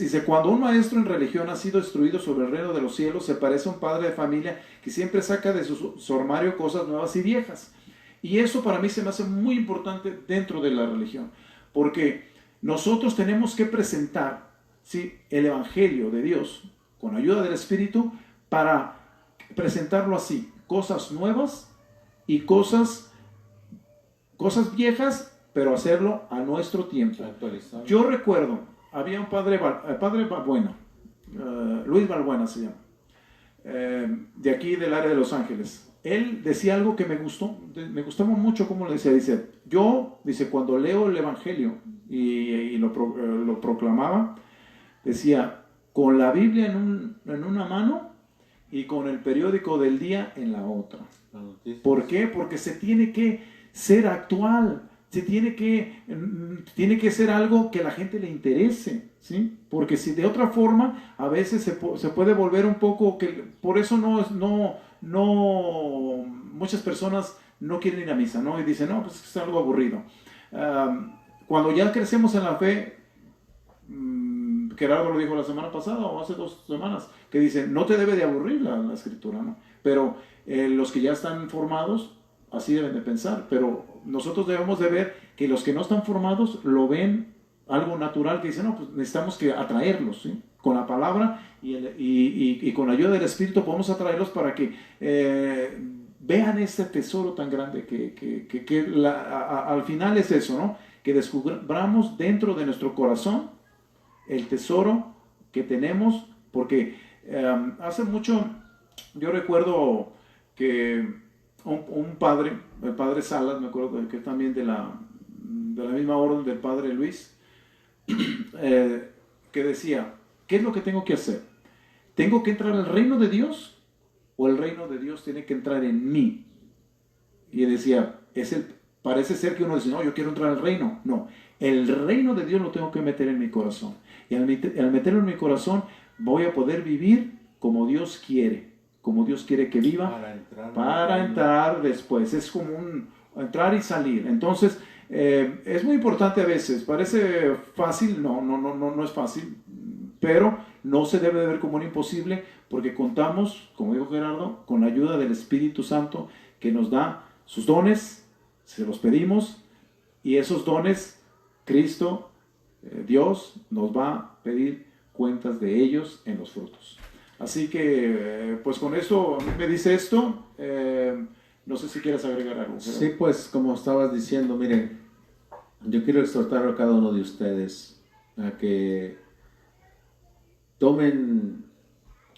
dice, cuando un maestro en religión ha sido instruido sobre el reino de los cielos, se parece a un padre de familia que siempre saca de su armario cosas nuevas y viejas. Y eso para mí se me hace muy importante dentro de la religión, porque nosotros tenemos que presentar, ¿sí?, el Evangelio de Dios con ayuda del Espíritu para presentarlo así, cosas nuevas y cosas viejas, pero hacerlo a nuestro tiempo. Actualizado. Yo recuerdo, había un padre Balbuena, Luis Balbuena se llama, de aquí del área de Los Ángeles. Él decía algo que me gustaba mucho como le decía, dice, cuando leo el Evangelio y lo proclamaba, decía, con la Biblia en una mano y con el periódico del día en la otra. ¿Por qué? Porque se tiene que ser actual, tiene que ser algo que a la gente le interese, ¿sí? Porque si de otra forma a veces se puede volver un poco, por eso muchas personas no quieren ir a misa, ¿no? Y dicen, no, pues es algo aburrido. Cuando ya crecemos en la fe, Gerardo lo dijo la semana pasada o hace 2 semanas, que dice, no te debe de aburrir la escritura, ¿no? Pero los que ya están formados, así deben de pensar, pero nosotros debemos de ver que los que no están formados lo ven algo natural, que dicen, no, pues necesitamos que atraerlos, ¿sí? Con la palabra y con la ayuda del Espíritu podemos atraerlos para que vean este tesoro tan grande que al final es eso, ¿no? Que descubramos dentro de nuestro corazón el tesoro que tenemos, porque hace mucho, yo recuerdo que un padre, el padre Salas, me acuerdo que también de la misma orden del padre Luis, que decía, ¿qué es lo que tengo que hacer? ¿Tengo que entrar al reino de Dios o el reino de Dios tiene que entrar en mí? Y decía, parece ser que uno dice, no, yo quiero entrar al reino. No, el reino de Dios lo tengo que meter en mi corazón. Y al meterlo en mi corazón voy a poder vivir como Dios quiere que viva para entrar después. Es como entrar y salir. Entonces, es muy importante a veces. Parece fácil, no es fácil, pero no se debe de ver como un imposible, porque contamos, como dijo Gerardo, con la ayuda del Espíritu Santo que nos da sus dones, se los pedimos, y esos dones, Cristo, Dios, nos va a pedir cuentas de ellos en los frutos. Así que, pues con esto, me dice esto, no sé si quieres agregar algo. Gerardo. Sí, pues como estabas diciendo, miren, yo quiero exhortar a cada uno de ustedes a que tomen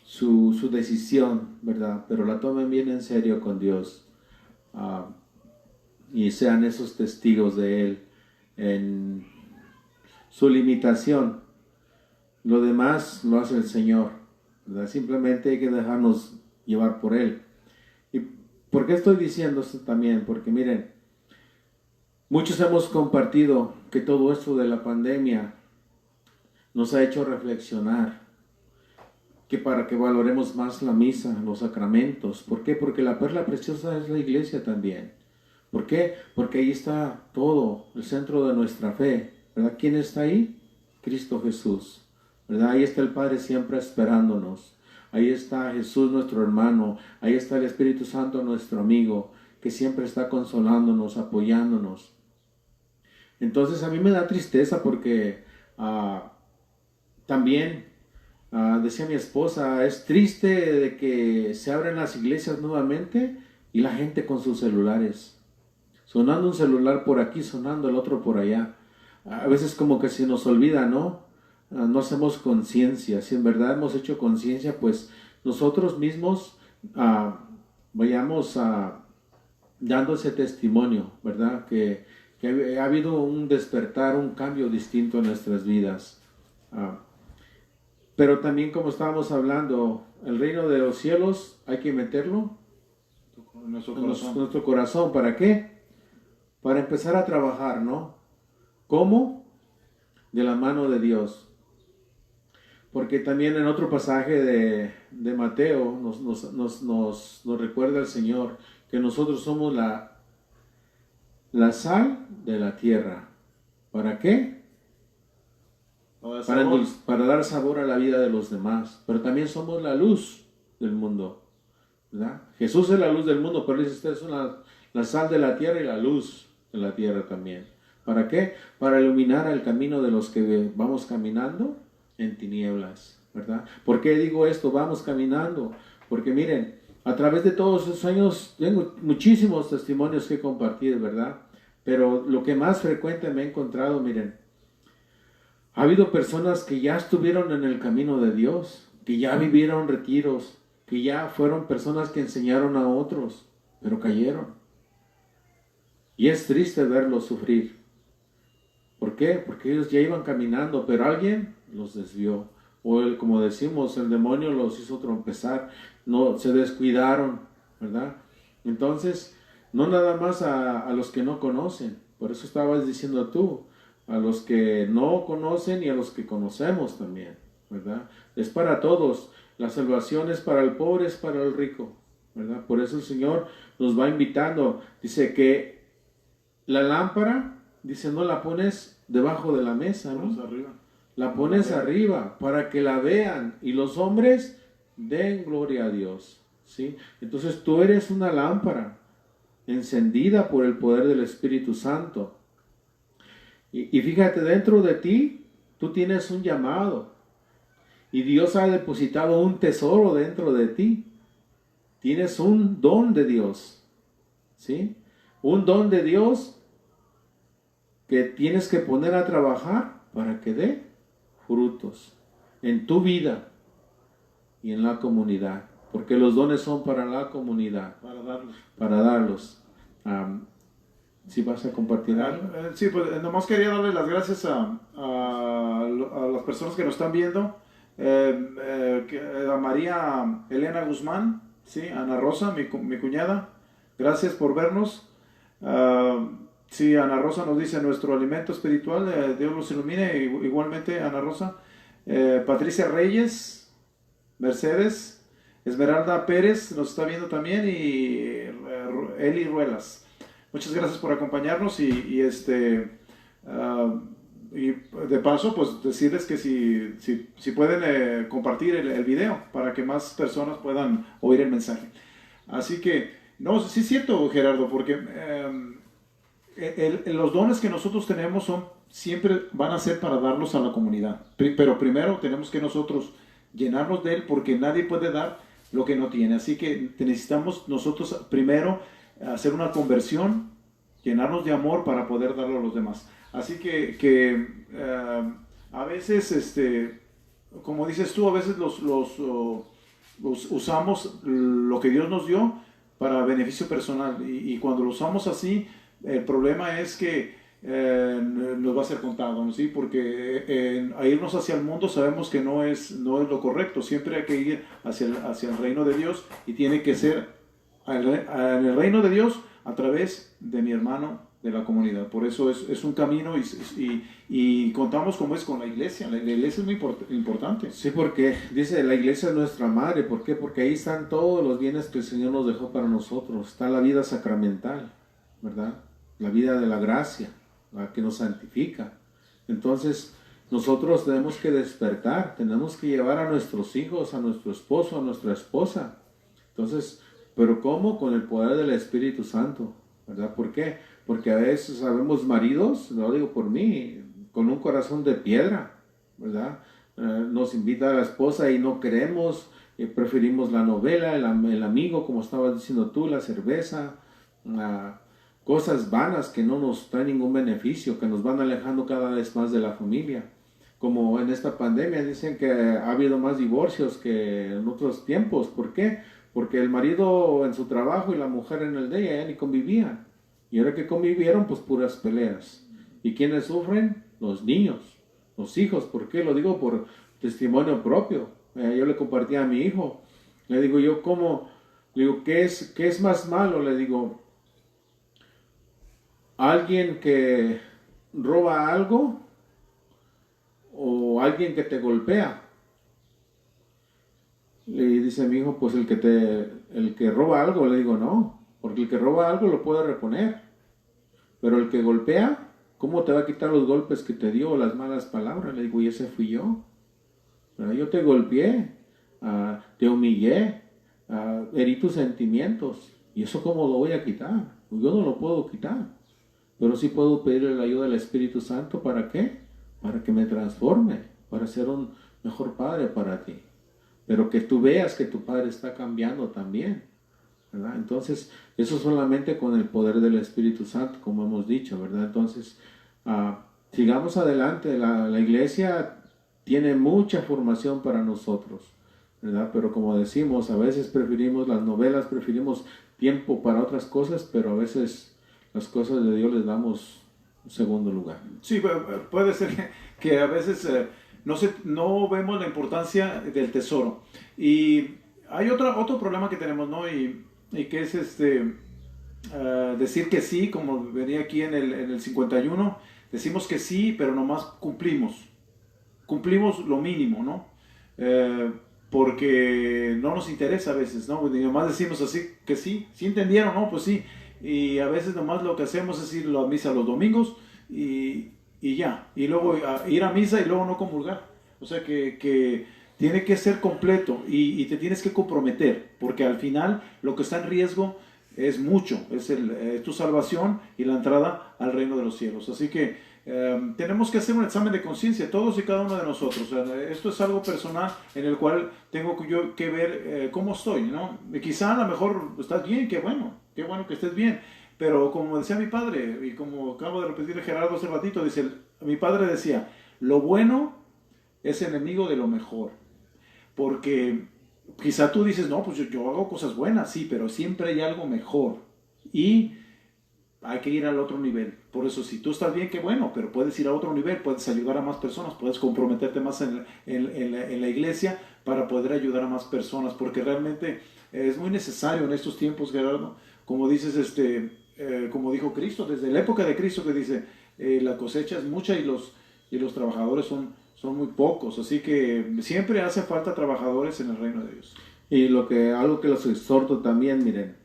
su decisión, ¿verdad? Pero la tomen bien en serio con Dios, y sean esos testigos de Él en su limitación. Lo demás lo hace el Señor, ¿verdad? Simplemente hay que dejarnos llevar por Él. ¿Y por qué estoy diciendo esto también? Porque miren, muchos hemos compartido que todo esto de la pandemia nos ha hecho reflexionar, que para que valoremos más la misa, los sacramentos. ¿Por qué? Porque la perla preciosa es la iglesia también. ¿Por qué? Porque ahí está todo, el centro de nuestra fe, ¿verdad? ¿Quién está ahí? Cristo Jesús, ¿verdad? Ahí está el Padre siempre esperándonos. Ahí está Jesús nuestro hermano. Ahí está el Espíritu Santo nuestro amigo, que siempre está consolándonos, apoyándonos. Entonces a mí me da tristeza porque también decía mi esposa, es triste de que se abren las iglesias nuevamente y la gente con sus celulares. Sonando un celular por aquí, sonando el otro por allá. A veces como que se nos olvida, ¿no? No hacemos conciencia. Si en verdad hemos hecho conciencia, pues nosotros mismos vayamos dando ese testimonio, ¿verdad? Que ha habido un despertar, un cambio distinto en nuestras vidas. Pero también, como estábamos hablando, el reino de los cielos hay que meterlo en nuestro corazón. ¿Para qué? Para empezar a trabajar, ¿no? ¿Cómo? De la mano de Dios. Porque también en otro pasaje de Mateo nos recuerda el Señor que nosotros somos la sal de la tierra. ¿Para qué? Para dar sabor a la vida de los demás. Pero también somos la luz del mundo, ¿verdad? Jesús es la luz del mundo, pero dice, ustedes son la sal de la tierra y la luz de la tierra también. ¿Para qué? Para iluminar el camino de los que vamos caminando en tinieblas, ¿verdad? ¿Por qué digo esto? Vamos caminando. Porque miren, a través de todos esos años tengo muchísimos testimonios que compartir, ¿verdad? Pero lo que más frecuente me he encontrado, miren, ha habido personas que ya estuvieron en el camino de Dios, que ya vivieron retiros, que ya fueron personas que enseñaron a otros, pero cayeron. Y es triste verlos sufrir. ¿Por qué? Porque ellos ya iban caminando, pero alguien los desvió. O como decimos, el demonio los hizo tropezar, no, se descuidaron, ¿verdad? Entonces, no nada más a los que no conocen, por eso estabas diciendo tú, a los que no conocen y a los que conocemos también, ¿verdad? Es para todos, la salvación es para el pobre, es para el rico, ¿verdad? Por eso el Señor nos va invitando, dice que la lámpara, dice, no la pones debajo de la mesa, ¿no? Arriba. La pones arriba para que la vean y los hombres den gloria a Dios, ¿sí? Entonces tú eres una lámpara encendida por el poder del Espíritu Santo. Y fíjate, dentro de ti, tú tienes un llamado. Y Dios ha depositado un tesoro dentro de ti. Tienes un don de Dios, ¿sí? Un don de Dios que tienes que poner a trabajar para que dé frutos en tu vida y en la comunidad. Porque los dones son para la comunidad. Para darlos. ¿Sí vas a compartir algo? Sí, pues nomás quería darle las gracias a las personas que nos están viendo. A María Elena Guzmán, ¿sí? Ana Rosa, mi cuñada. Gracias por vernos. Sí, Ana Rosa nos dice nuestro alimento espiritual, Dios los ilumine. Igualmente, Ana Rosa. Patricia Reyes, Mercedes, Esmeralda Pérez nos está viendo también y Eli Ruelas. Muchas gracias por acompañarnos y de paso, pues decirles que si pueden compartir el video para que más personas puedan oír el mensaje. Así que, no, sí es cierto, Gerardo, porque los dones que nosotros tenemos siempre van a ser para darlos a la comunidad. Pero primero tenemos que nosotros llenarnos de él porque nadie puede dar lo que no tiene. Así que necesitamos nosotros primero hacer una conversión, llenarnos de amor para poder darlo a los demás. Así que a veces, como dices tú, a veces los usamos lo que Dios nos dio para beneficio personal. Y cuando lo usamos así, el problema es que nos va a ser contado, ¿sí? Porque a irnos hacia el mundo sabemos que no es lo correcto. Siempre hay que ir hacia el reino de Dios y tiene que ser en el reino de Dios a través de mi hermano de la comunidad. Por eso es un camino y contamos como es con la iglesia. La iglesia es muy importante. Sí, porque dice la iglesia es nuestra madre. ¿Por qué? Porque ahí están todos los bienes que el Señor nos dejó para nosotros. Está la vida sacramental, ¿verdad? La vida de la gracia, la que nos santifica. Entonces nosotros tenemos que despertar, tenemos que llevar a nuestros hijos, a nuestro esposo, a nuestra esposa. Entonces, ¿pero cómo? Con el poder del Espíritu Santo, ¿verdad? ¿Por qué? Porque a veces sabemos maridos, lo digo por mí, con un corazón de piedra, ¿verdad? Nos invita a la esposa y no queremos, preferimos la novela, el amigo, como estabas diciendo tú, la cerveza, cosas vanas que no nos traen ningún beneficio, que nos van alejando cada vez más de la familia. Como en esta pandemia dicen que ha habido más divorcios que en otros tiempos. ¿Por qué? Porque el marido en su trabajo y la mujer en el de ella ya ni convivían. Y ahora que convivieron, pues puras peleas. ¿Y quiénes sufren? Los niños, los hijos. ¿Por qué? Lo digo por testimonio propio. Yo le compartí a mi hijo. Le digo yo, ¿cómo? Le digo, ¿qué es más malo? Le digo, ¿alguien que roba algo o alguien que te golpea? Le dice mi hijo, pues el que roba algo. Le digo, no, porque el que roba algo lo puede reponer, pero el que golpea, ¿cómo te va a quitar los golpes que te dio o las malas palabras? Le digo, y ese fui yo. Pero yo te golpeé, te humillé, herí tus sentimientos, ¿Y eso cómo lo voy a quitar? Yo no lo puedo quitar. Pero sí puedo pedirle la ayuda del Espíritu Santo. ¿Para qué? Para que me transforme, para ser un mejor padre para ti. Pero que tú veas que tu padre está cambiando también, ¿verdad? Entonces, eso solamente con el poder del Espíritu Santo, como hemos dicho, ¿verdad? Entonces, sigamos adelante. La iglesia tiene mucha formación para nosotros, ¿verdad? Pero como decimos, a veces preferimos las novelas, preferimos tiempo para otras cosas, pero a veces las cosas de Dios les damos un segundo lugar. Sí, puede ser que a veces no vemos la importancia del tesoro. Y hay otro problema que tenemos, ¿no? Y que es decir que sí, como venía aquí en el 51, decimos que sí, pero nomás cumplimos lo mínimo, ¿no? Porque no nos interesa a veces, ¿no? Y nomás decimos así que sí, sí entendieron, ¿no? Pues sí. Y a veces nomás lo que hacemos es ir a la misa los domingos y ya. Y luego ir a misa y luego no comulgar. O sea que tiene que ser completo y te tienes que comprometer, porque al final lo que está en riesgo es mucho, es tu salvación y la entrada al reino de los cielos. Así que tenemos que hacer un examen de conciencia, todos y cada uno de nosotros. O sea, esto es algo personal en el cual tengo yo que ver cómo estoy, ¿no? Y quizá a lo mejor estás bien, qué bueno que estés bien. Pero como decía mi padre, y como acabo de repetir Gerardo hace ratito, dice, mi padre decía, lo bueno es enemigo de lo mejor. Porque quizá tú dices, no, pues yo hago cosas buenas, sí, pero siempre hay algo mejor. Y hay que ir al otro nivel. Por eso, si tú estás bien, qué bueno, pero puedes ir a otro nivel, puedes ayudar a más personas, puedes comprometerte más en la iglesia para poder ayudar a más personas, porque realmente es muy necesario en estos tiempos, Gerardo, como dices, como dijo Cristo, desde la época de Cristo que dice, la cosecha es mucha y los trabajadores son muy pocos, así que siempre hace falta trabajadores en el reino de Dios. Y algo que los exhorto también, miren,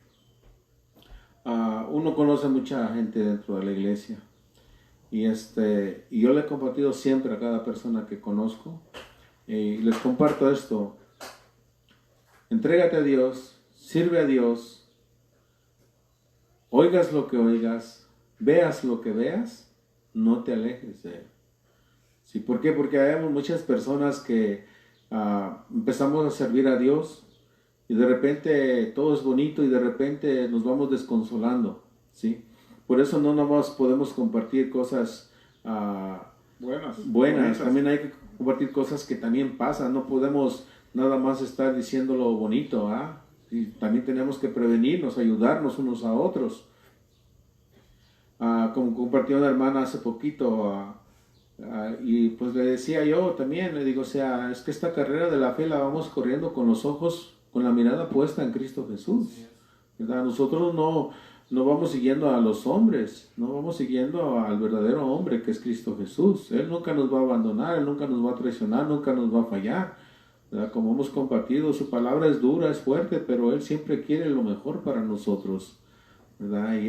uno conoce mucha gente dentro de la iglesia y yo le he compartido siempre a cada persona que conozco y les comparto esto: entrégate a Dios, sirve a Dios, oigas lo que oigas, veas lo que veas, no te alejes de Él. ¿Sí? ¿Por qué? Porque hay muchas personas que empezamos a servir a Dios y de repente todo es bonito y de repente nos vamos desconsolando, ¿sí? Por eso no nomás podemos compartir cosas buenas, también hay que compartir cosas que también pasan, no podemos nada más estar diciendo lo bonito, y también tenemos que prevenirnos, ayudarnos unos a otros. Como compartió una hermana hace poquito, y pues le decía yo también, le digo, o sea, es que esta carrera de la fe la vamos corriendo con los ojos, con la mirada puesta en Cristo Jesús, ¿verdad? Nosotros no vamos siguiendo a los hombres, no vamos siguiendo al verdadero hombre que es Cristo Jesús. Él nunca nos va a abandonar, Él nunca nos va a traicionar, nunca nos va a fallar, ¿verdad? Como hemos compartido, su palabra es dura, es fuerte, pero Él siempre quiere lo mejor para nosotros, ¿verdad?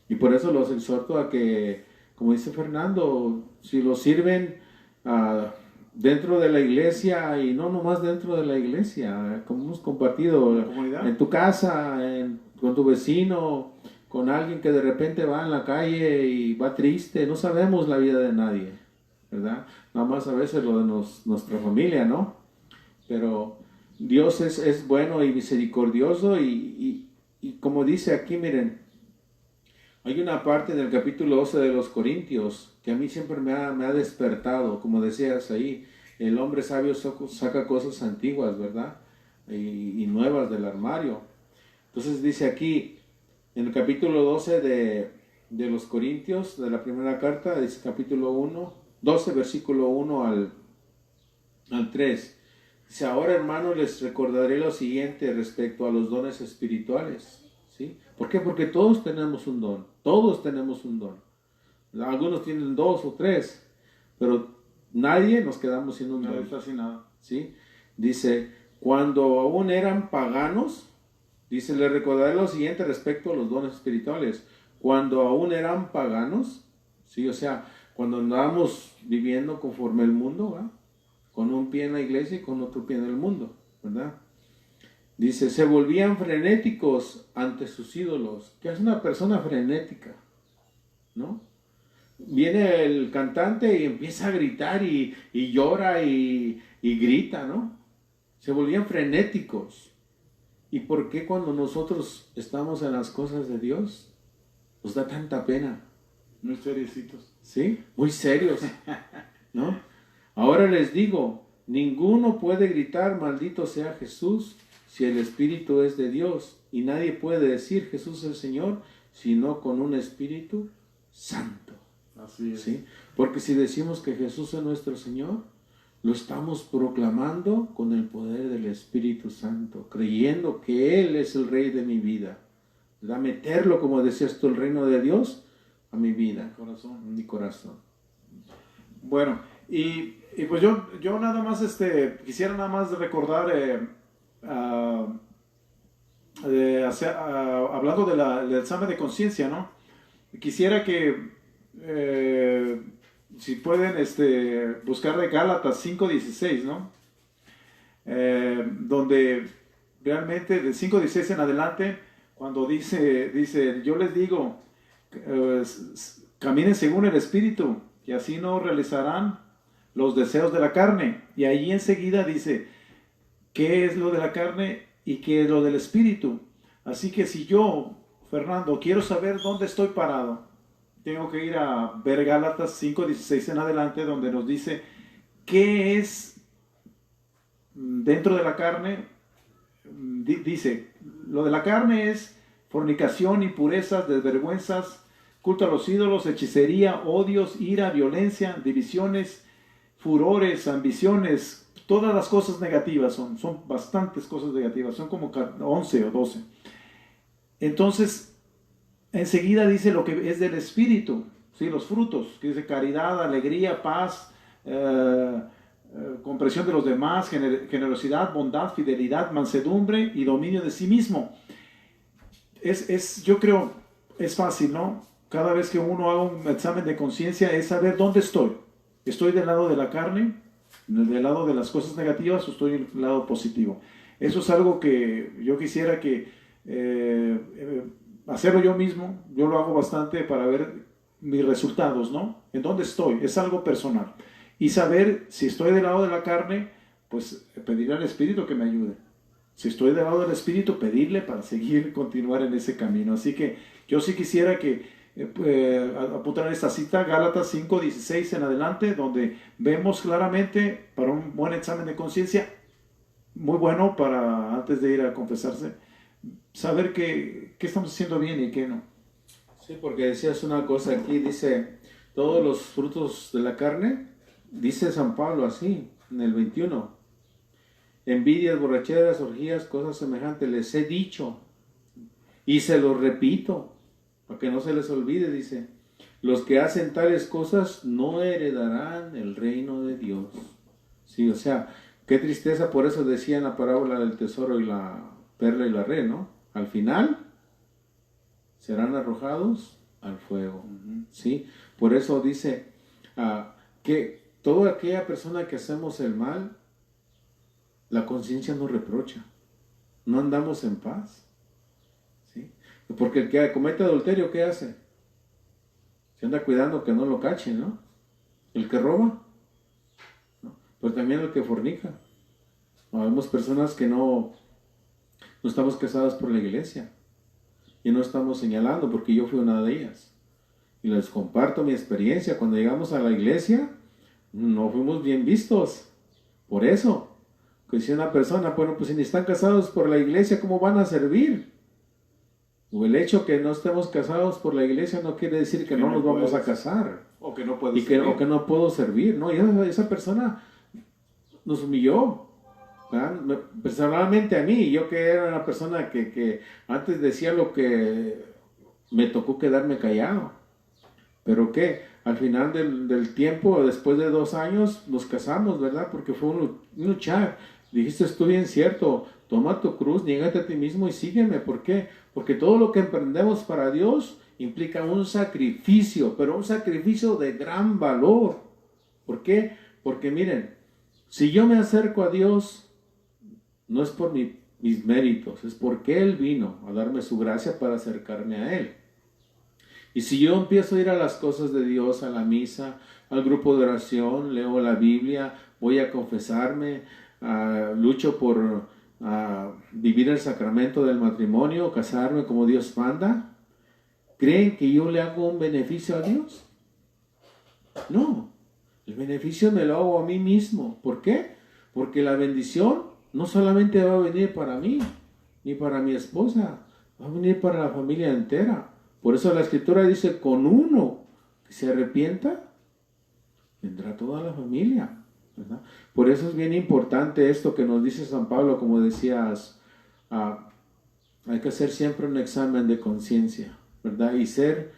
Y por eso los exhorto a que, como dice Fernando, si lo sirven dentro de la iglesia y no nomás dentro de la iglesia, como hemos compartido, en tu casa, con tu vecino, con alguien que de repente va en la calle y va triste, no sabemos la vida de nadie, ¿verdad? Nada más a veces lo de nuestra familia, ¿no? Pero Dios es bueno y misericordioso y como dice aquí, miren, hay una parte en el capítulo 12 de los Corintios que a mí siempre me ha despertado, como decías ahí, el hombre sabio saca cosas antiguas, ¿verdad? Y nuevas del armario. Entonces dice aquí, en el capítulo 12 de los Corintios, de la primera carta, dice capítulo 12, versículo 1 al 3. Dice, ahora hermanos les recordaré lo siguiente respecto a los dones espirituales. ¿Sí? ¿Por qué? Porque todos tenemos un don. Todos tenemos un don. Algunos tienen 2 o 3, pero nadie nos quedamos sin un don. Nadie está sin nada. ¿Sí? Dice, cuando aún eran paganos, dice, les recordaré lo siguiente respecto a los dones espirituales. Cuando aún eran paganos, ¿sí? O sea, cuando andábamos viviendo conforme el mundo, ¿verdad? Con un pie en la iglesia y con otro pie en el mundo, ¿verdad? Dice, se volvían frenéticos ante sus ídolos. ¿Qué es una persona frenética? ¿No? Viene el cantante y empieza a gritar y llora y grita, ¿no? Se volvían frenéticos. ¿Y por qué cuando nosotros estamos en las cosas de Dios nos da tanta pena? Muy seriecitos. ¿Sí? Muy serios, ¿no? Ahora les digo, ninguno puede gritar maldito sea Jesús si el Espíritu es de Dios, y nadie puede decir Jesús es el Señor sino con un Espíritu Santo. Así es. ¿Sí? Porque si decimos que Jesús es nuestro Señor, lo estamos proclamando con el poder del Espíritu Santo, creyendo que Él es el Rey de mi vida. ¿Verdad? Meterlo, como decías tú, el reino de Dios a mi vida, Corazón. mi corazón. Bueno, y pues yo nada más quisiera nada más recordar, hablando del examen de conciencia, ¿no? Quisiera que, si pueden, buscar de Gálatas 5:16, ¿no? Donde realmente de 5:16 en adelante, cuando dice, yo les digo, caminen según el Espíritu, y así no realizarán los deseos de la carne. Y ahí enseguida dice, ¿qué es lo de la carne y qué es lo del Espíritu? Así que si yo, Fernando, quiero saber dónde estoy parado, tengo que ir a ver Gálatas 5:16 en adelante, donde nos dice qué es dentro de la carne. Dice, lo de la carne es fornicación, impurezas, desvergüenzas, culto a los ídolos, hechicería, odios, ira, violencia, divisiones, furores, ambiciones, todas las cosas negativas, son bastantes cosas negativas, son como 11 o 12. Entonces, enseguida dice lo que es del Espíritu, ¿sí? Los frutos, que dice caridad, alegría, paz, comprensión de los demás, generosidad, bondad, fidelidad, mansedumbre y dominio de sí mismo. Yo creo, es fácil, ¿no? Cada vez que uno haga un examen de conciencia es saber dónde estoy. ¿Estoy del lado de la carne, del lado de las cosas negativas, o estoy del lado positivo? Eso es algo que yo quisiera que hacerlo yo mismo. Yo lo hago bastante para ver mis resultados, ¿no? ¿En dónde estoy? Es algo personal. Y saber si estoy del lado de la carne, pues pedirle al Espíritu que me ayude. Si estoy del lado del Espíritu, pedirle para continuar en ese camino. Así que yo sí quisiera que apuntar esta cita, Gálatas 5:16 en adelante, donde vemos claramente, para un buen examen de conciencia, muy bueno para antes de ir a confesarse, saber qué estamos haciendo bien y qué no. Sí, porque decías una cosa aquí, dice, todos los frutos de la carne, dice San Pablo así, en el 21, envidias, borracheras, orgías, cosas semejantes, les he dicho, y se los repito, para que no se les olvide, dice, los que hacen tales cosas no heredarán el reino de Dios. Sí, o sea, qué tristeza, por eso decía en la parábola del tesoro y la perla y la red, ¿no? Al final serán arrojados al fuego. ¿Sí? Por eso dice que toda aquella persona que hacemos el mal, la conciencia nos reprocha. No andamos en paz. ¿Sí? Porque el que comete adulterio, ¿qué hace? Se anda cuidando que no lo cachen, ¿no? El que roba, ¿no? Pero también el que fornica. Vemos personas que no estamos casadas por la iglesia. Y no estamos señalando, porque yo fui una de ellas. Y les comparto mi experiencia. Cuando llegamos a la iglesia, no fuimos bien vistos. Por eso. Que si una persona, bueno, pues si ni están casados por la iglesia, ¿cómo van a servir? O el hecho que no estemos casados por la iglesia no quiere decir que no nos vamos a casar. O que no puedes servir. O que no puedo servir, ¿no? Y esa persona nos humilló. ¿Verdad? Personalmente a mí, yo que era una persona que antes decía lo que me tocó quedarme callado. Pero que al final del tiempo, después de 2 años, nos casamos, ¿verdad? Porque fue un luchar. Dijiste, estoy bien cierto, toma tu cruz, niégate a ti mismo y sígueme. ¿Por qué? Porque todo lo que emprendemos para Dios implica un sacrificio, pero un sacrificio de gran valor. ¿Por qué? Porque miren, si yo me acerco a Dios, no es por mi mis méritos, es porque Él vino a darme su gracia para acercarme a Él. Y si yo empiezo a ir a las cosas de Dios, a la misa, al grupo de oración, leo la Biblia, voy a confesarme, lucho por vivir el sacramento del matrimonio, casarme como Dios manda, ¿creen que yo le hago un beneficio a Dios? No, el beneficio me lo hago a mí mismo. ¿Por qué? Porque la bendición no solamente va a venir para mí, ni para mi esposa, va a venir para la familia entera. Por eso la Escritura dice, con uno que se arrepienta, vendrá toda la familia, ¿verdad? Por eso es bien importante esto que nos dice San Pablo, como decías, hay que hacer siempre un examen de conciencia, ¿verdad? Y ser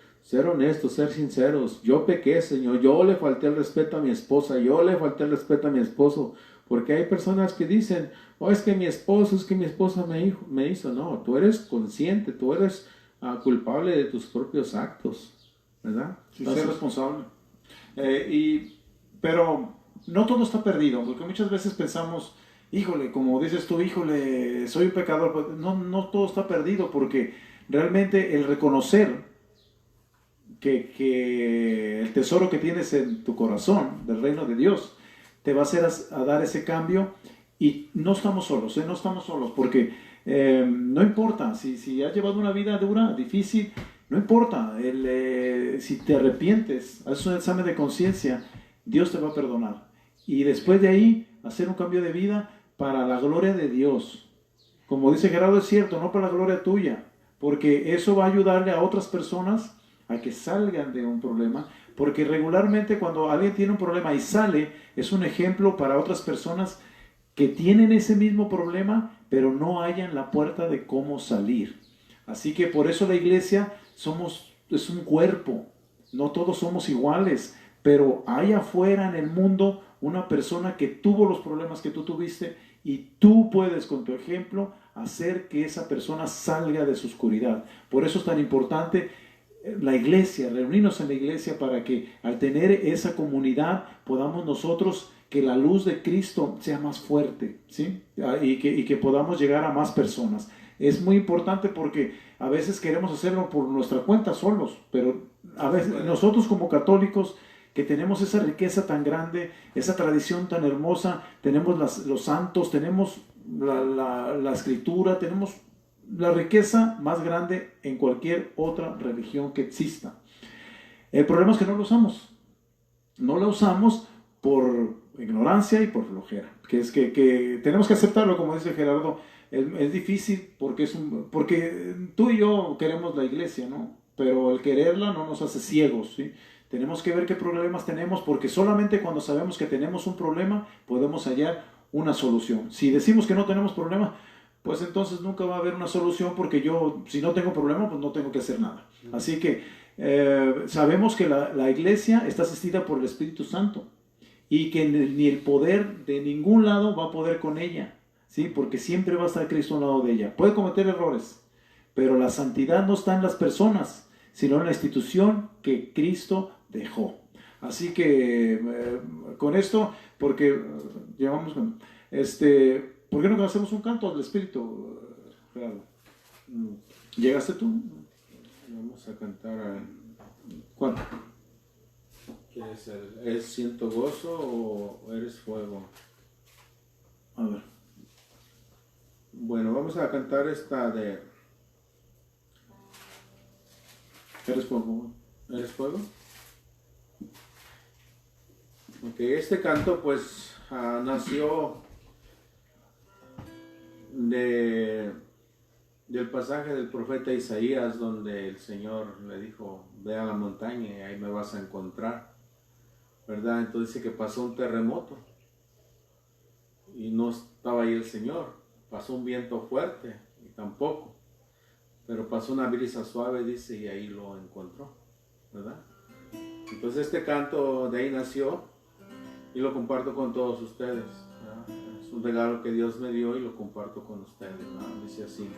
honestos, ser sinceros. Yo pequé, Señor, yo le falté el respeto a mi esposa, yo le falté el respeto a mi esposo, porque hay personas que dicen, oh, es que mi esposa me hizo. No, tú eres consciente, tú eres culpable de tus propios actos, ¿verdad? Sí, ser responsable. Pero no todo está perdido, porque muchas veces pensamos, híjole, como dices tú, híjole, soy un pecador. Pues no todo está perdido, porque realmente el reconocer que el tesoro que tienes en tu corazón, del reino de Dios, te va a hacer a dar ese cambio. Y no estamos solos, no estamos solos, porque no importa si has llevado una vida dura, difícil, no importa, si te arrepientes, haces un examen de conciencia, Dios te va a perdonar. Y después de ahí, hacer un cambio de vida para la gloria de Dios. Como dice Gerardo, es cierto, no para la gloria tuya, porque eso va a ayudarle a otras personas a que salgan de un problema, porque regularmente cuando alguien tiene un problema y sale, es un ejemplo para otras personas que tienen ese mismo problema, pero no hallan la puerta de cómo salir. Así que por eso la iglesia es un cuerpo, no todos somos iguales, pero hay afuera en el mundo una persona que tuvo los problemas que tú tuviste y tú puedes con tu ejemplo hacer que esa persona salga de su oscuridad. Por eso es tan importante la iglesia, reunirnos en la iglesia para que al tener esa comunidad podamos nosotros que la luz de Cristo sea más fuerte, ¿sí? Y que podamos llegar a más personas. Es muy importante porque a veces queremos hacerlo por nuestra cuenta solos, pero a veces nosotros como católicos que tenemos esa riqueza tan grande, esa tradición tan hermosa, tenemos los santos, tenemos la escritura, tenemos la riqueza más grande en cualquier otra religión que exista. El problema es que no lo usamos. No la usamos por ignorancia y por flojera. Que tenemos que aceptarlo, como dice Gerardo. Es difícil porque tú y yo queremos la iglesia, ¿no? Pero el quererla no nos hace ciegos, ¿sí? Tenemos que ver qué problemas tenemos, porque solamente cuando sabemos que tenemos un problema podemos hallar una solución. Si decimos que no tenemos problema, pues entonces nunca va a haber una solución, porque si no tengo problema, pues no tengo que hacer nada. Así que sabemos que la iglesia está asistida por el Espíritu Santo y que ni el poder de ningún lado va a poder con ella, ¿sí? Porque siempre va a estar Cristo al lado de ella. Puede cometer errores, pero la santidad no está en las personas, sino en la institución que Cristo dejó. Así que con esto, porque llevamos ¿por qué no hacemos un canto al Espíritu, Gerardo? ¿Llegaste tú? Vamos a cantar ¿Cuál? ¿qué es ¿Es siento gozo o eres fuego? A ver. Bueno, vamos a cantar esta de ¿Eres fuego? ¿Eres fuego? Ok, este canto pues nació del pasaje del profeta Isaías, donde el Señor le dijo, ve a la montaña y ahí me vas a encontrar, ¿verdad? Entonces dice que pasó un terremoto y no estaba ahí el Señor, pasó un viento fuerte y tampoco, pero pasó una brisa suave, dice, y ahí lo encontró, ¿verdad? Entonces este canto de ahí nació y lo comparto con todos ustedes, ¿verdad? Es un regalo que Dios me dio y lo comparto con ustedes, ¿verdad? Dice así: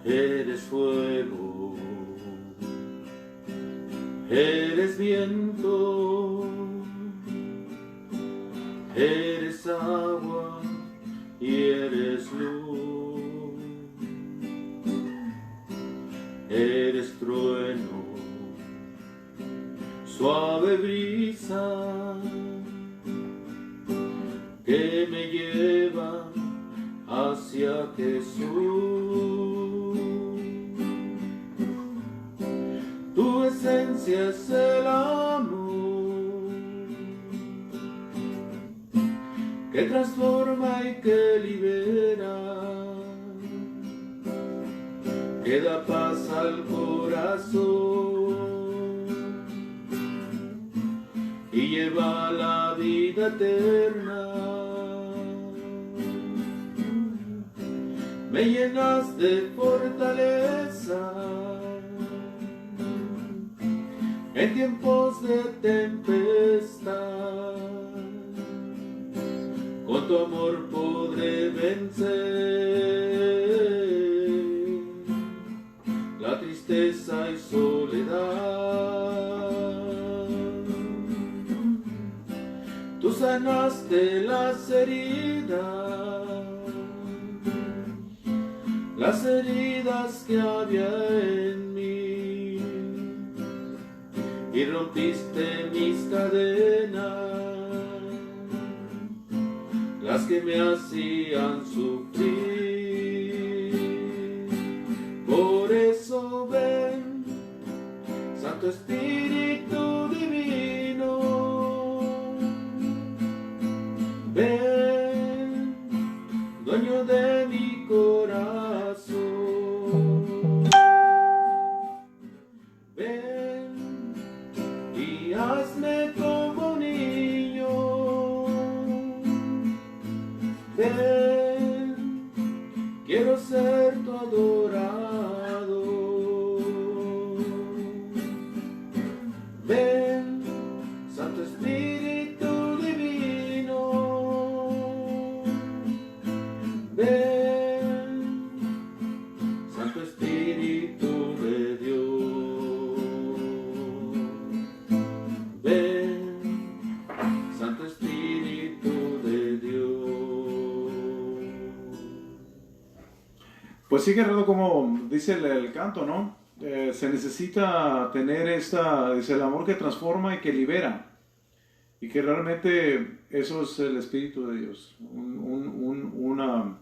eres fuego, eres viento, eres agua eres trueno, suave brisa que me lleva hacia Jesús. Tu esencia es el amor que transforma y que libera, que da paz al corazón y lleva la vida eterna. Me llenas de fortaleza en tiempos de tempestad. Con tu amor podré vencer la tristeza y soledad. Tú sanaste las heridas que había en mí, y rompiste mis cadenas, las que me hacían sufrir. Por eso ven, Santo Espíritu Divino, ven, dueño de mi corazón, ven y hazme como un niño, ven, quiero ser tu adorado, ven, Santo Espíritu Divino, ven, Santo Espíritu de Dios, ven, Santo Espíritu de Dios. Pues sí, Gerardo, como dice el canto, ¿no? Se necesita tener dice, el amor que transforma y que libera. Y que realmente eso es el Espíritu de Dios. Una